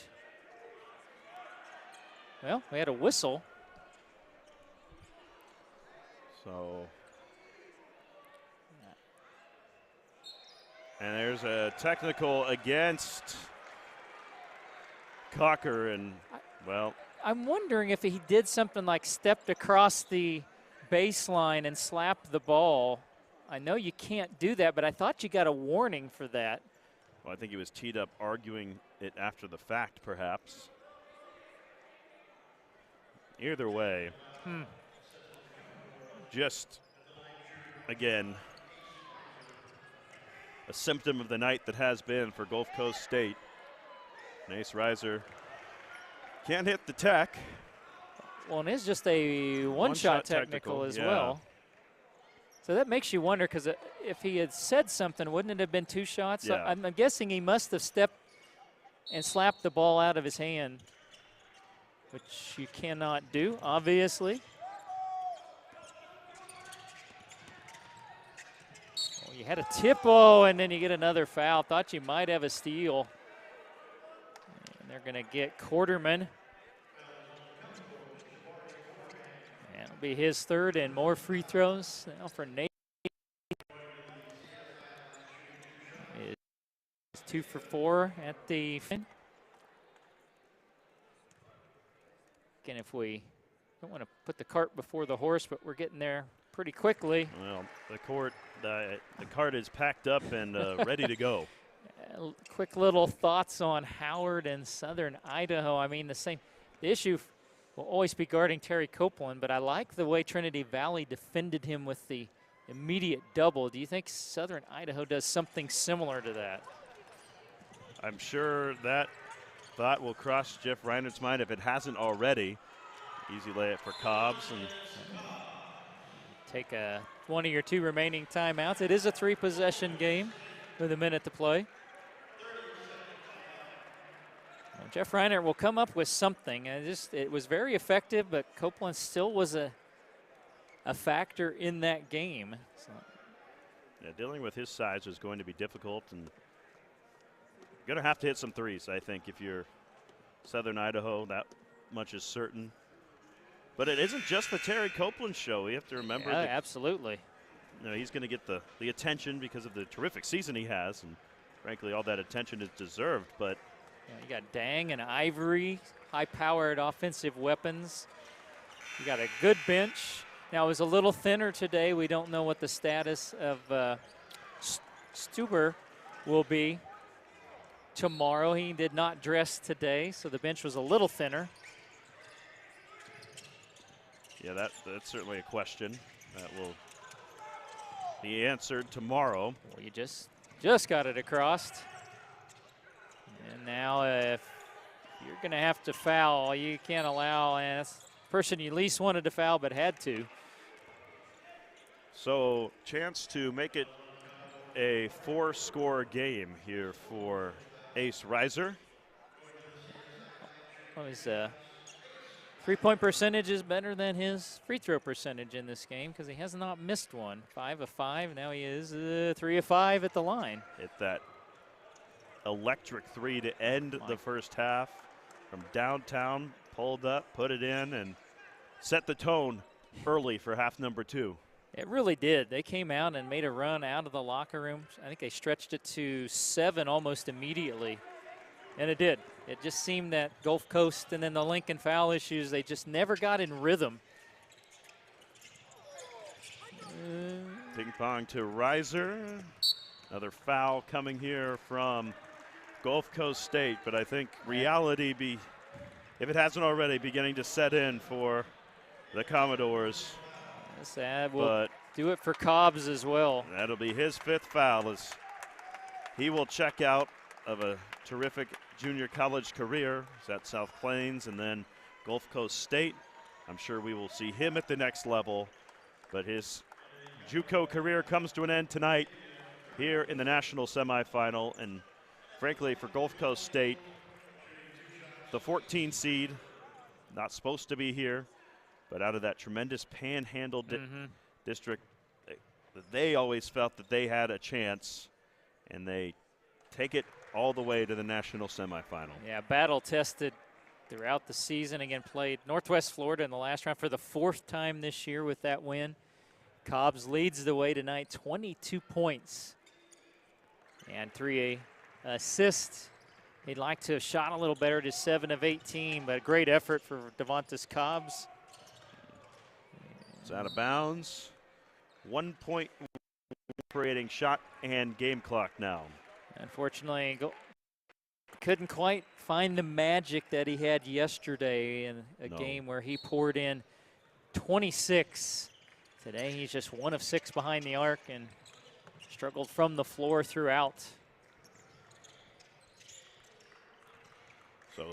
Well, we had a whistle. So, and there's a technical against Cocker, and well, I'm wondering if he did something like stepped across the baseline and slapped the ball. I know you can't do that, but I thought you got a warning for that. Well, I think he was teed up arguing it after the fact, perhaps. Either way. Just, again, a symptom of the night that has been for Gulf Coast State. Ace Reiser can't hit the tech. Well, and it's just a one-shot technical as well. So that makes you wonder, because if he had said something, wouldn't it have been 2 shots? Yeah. I'm guessing he must have stepped and slapped the ball out of his hand, which you cannot do, obviously. You had a tip-o, and then you get another foul. Thought you might have a steal. And they're going to get Quarterman. And it'll be his 3rd, and more free throws now for Nate. It's 2 for 4 at the fin. Again, if we don't want to put the cart before the horse, but we're getting there pretty quickly. Well, the cart is packed up and ready to go. Quick little thoughts on Howard and Southern Idaho. I mean, the issue will always be guarding Terry Copeland, but I like the way Trinity Valley defended him with the immediate double. Do you think Southern Idaho does something similar to that? I'm sure that thought will cross Jeff Reinert's mind if it hasn't already. Easy layup for Cobbs. And take one of your 2 remaining timeouts. It is a 3-possession game with a minute to play. Well, Jeff Reinert will come up with something. It was very effective, but Copeland still was a factor in that game. So. Yeah, dealing with his size is going to be difficult, and you're going to have to hit some threes, I think, if you're Southern Idaho. That much is certain. But it isn't just the Terry Copeland show. We have to remember. Yeah, absolutely. He's going to get the attention because of the terrific season he has, and frankly, all that attention is deserved. But you got Dang and Ivory, high-powered offensive weapons. You got a good bench. Now, it was a little thinner today. We don't know what the status of Stuber will be tomorrow. He did not dress today, so the bench was a little thinner. Yeah, that's certainly a question that will be answered tomorrow. Well, you just got it across. And now if you're going to have to foul, you can't allow, and that's the person you least wanted to foul but had to. So chance to make it a 4-score game here for Ace Reiser. Well, he's Three-point percentage is better than his free throw percentage in this game because he has not missed one. 5 of 5. Now he is 3 of 5 at the line. Hit that electric three to end the first half from downtown. Pulled up, put it in, and set the tone early for half number 2. It really did. They came out and made a run out of the locker room. I think they stretched it to 7 almost immediately. And it did. It just seemed that Gulf Coast and then the Lincoln foul issues, they just never got in rhythm. Ping pong to Reiser. Another foul coming here from Gulf Coast State, but I think reality, if it hasn't already, beginning to set in for the Commodores. Sad. We'll do it for Cobbs as well. That'll be his 5th foul as he will check out of a terrific junior college career. He's at South Plains and then Gulf Coast State. I'm sure we will see him at the next level, but his JUCO career comes to an end tonight here in the national semifinal. And frankly, for Gulf Coast State, the 14 seed, not supposed to be here, but out of that tremendous panhandle district, they always felt that they had a chance, and they take it all the way to the national semifinal. Yeah, battle tested throughout the season. Again, played Northwest Florida in the last round for the 4th time this year with that win. Cobbs leads the way tonight, 22 points and 3 assists. He'd like to have shot a little better to 7 of 18, but a great effort for Devontae Cobbs. It's out of bounds. 1 point operating shot and game clock now. Unfortunately, couldn't quite find the magic that he had yesterday in a game where he poured in 26. Today he's just 1 of 6 behind the arc and struggled from the floor throughout. So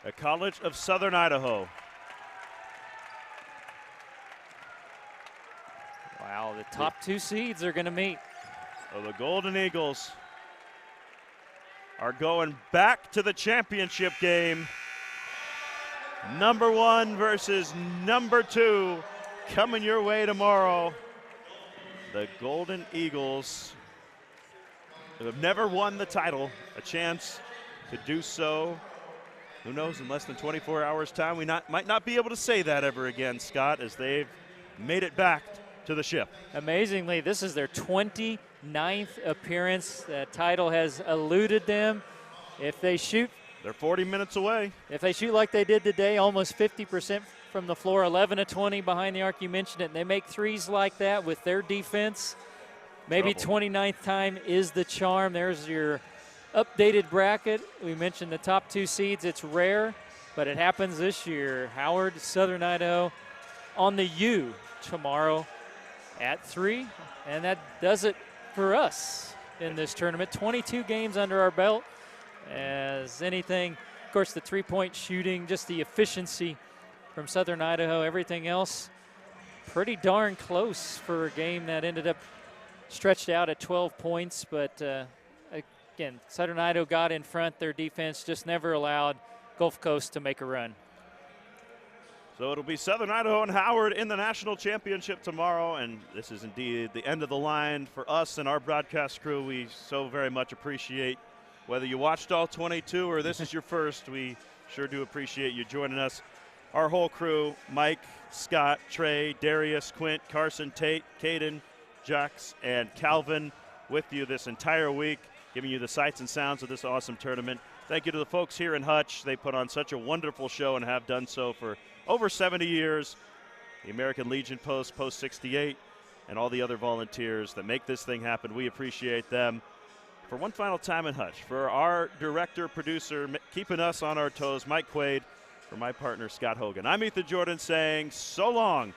a College of Southern Idaho. Wow, the top 2 seeds are going to meet. So the Golden Eagles are going back to the championship game. Number 1 versus number 2 coming your way tomorrow. The Golden Eagles, who have never won the title, a chance to do so. Who knows, in less than 24 hours' time, we might not be able to say that ever again, Scott, as they've made it back to the ship. Amazingly, this is their 29th appearance. The title has eluded them. If they shoot, they're 40 minutes away. If they shoot like they did today, almost 50% from the floor, 11 of 20 behind the arc, you mentioned it, and they make threes like that with their defense, maybe 29th time is the charm. There's your updated bracket. We mentioned the top 2 seeds. It's rare, but it happens this year. Howard, Southern Idaho on the U tomorrow at 3, and that does it for us in this tournament. 22 games under our belt. As anything, of course, the 3-point shooting, just the efficiency from Southern Idaho, everything else pretty darn close for a game that ended up stretched out at 12 points. But again, Southern Idaho got in front. Their defense just never allowed Gulf Coast to make a run. So it'll be Southern Idaho and Howard in the national championship tomorrow, and this is indeed the end of the line for us and our broadcast crew. We so very much appreciate whether you watched all 22 or this is your first. We sure do appreciate you joining us. Our whole crew, Mike, Scott, Trey, Darius, Quint, Carson, Tate, Caden, Jax, and Calvin with you this entire week, giving you the sights and sounds of this awesome tournament. Thank you to the folks here in Hutch. They put on such a wonderful show and have done so for over 70 years. The American Legion Post, Post 68, and all the other volunteers that make this thing happen. We appreciate them. For one final time in Hutch, for our director, producer, keeping us on our toes, Mike Quaid, for my partner, Scott Hogan. I'm Ethan Jordan saying so long.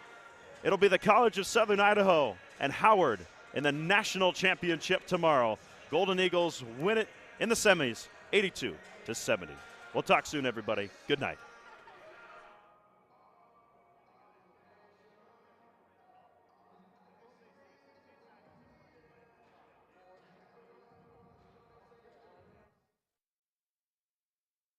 It'll be the College of Southern Idaho and Howard in the national championship tomorrow. Golden Eagles win it in the semis, 82-70. We'll talk soon, everybody. Good night.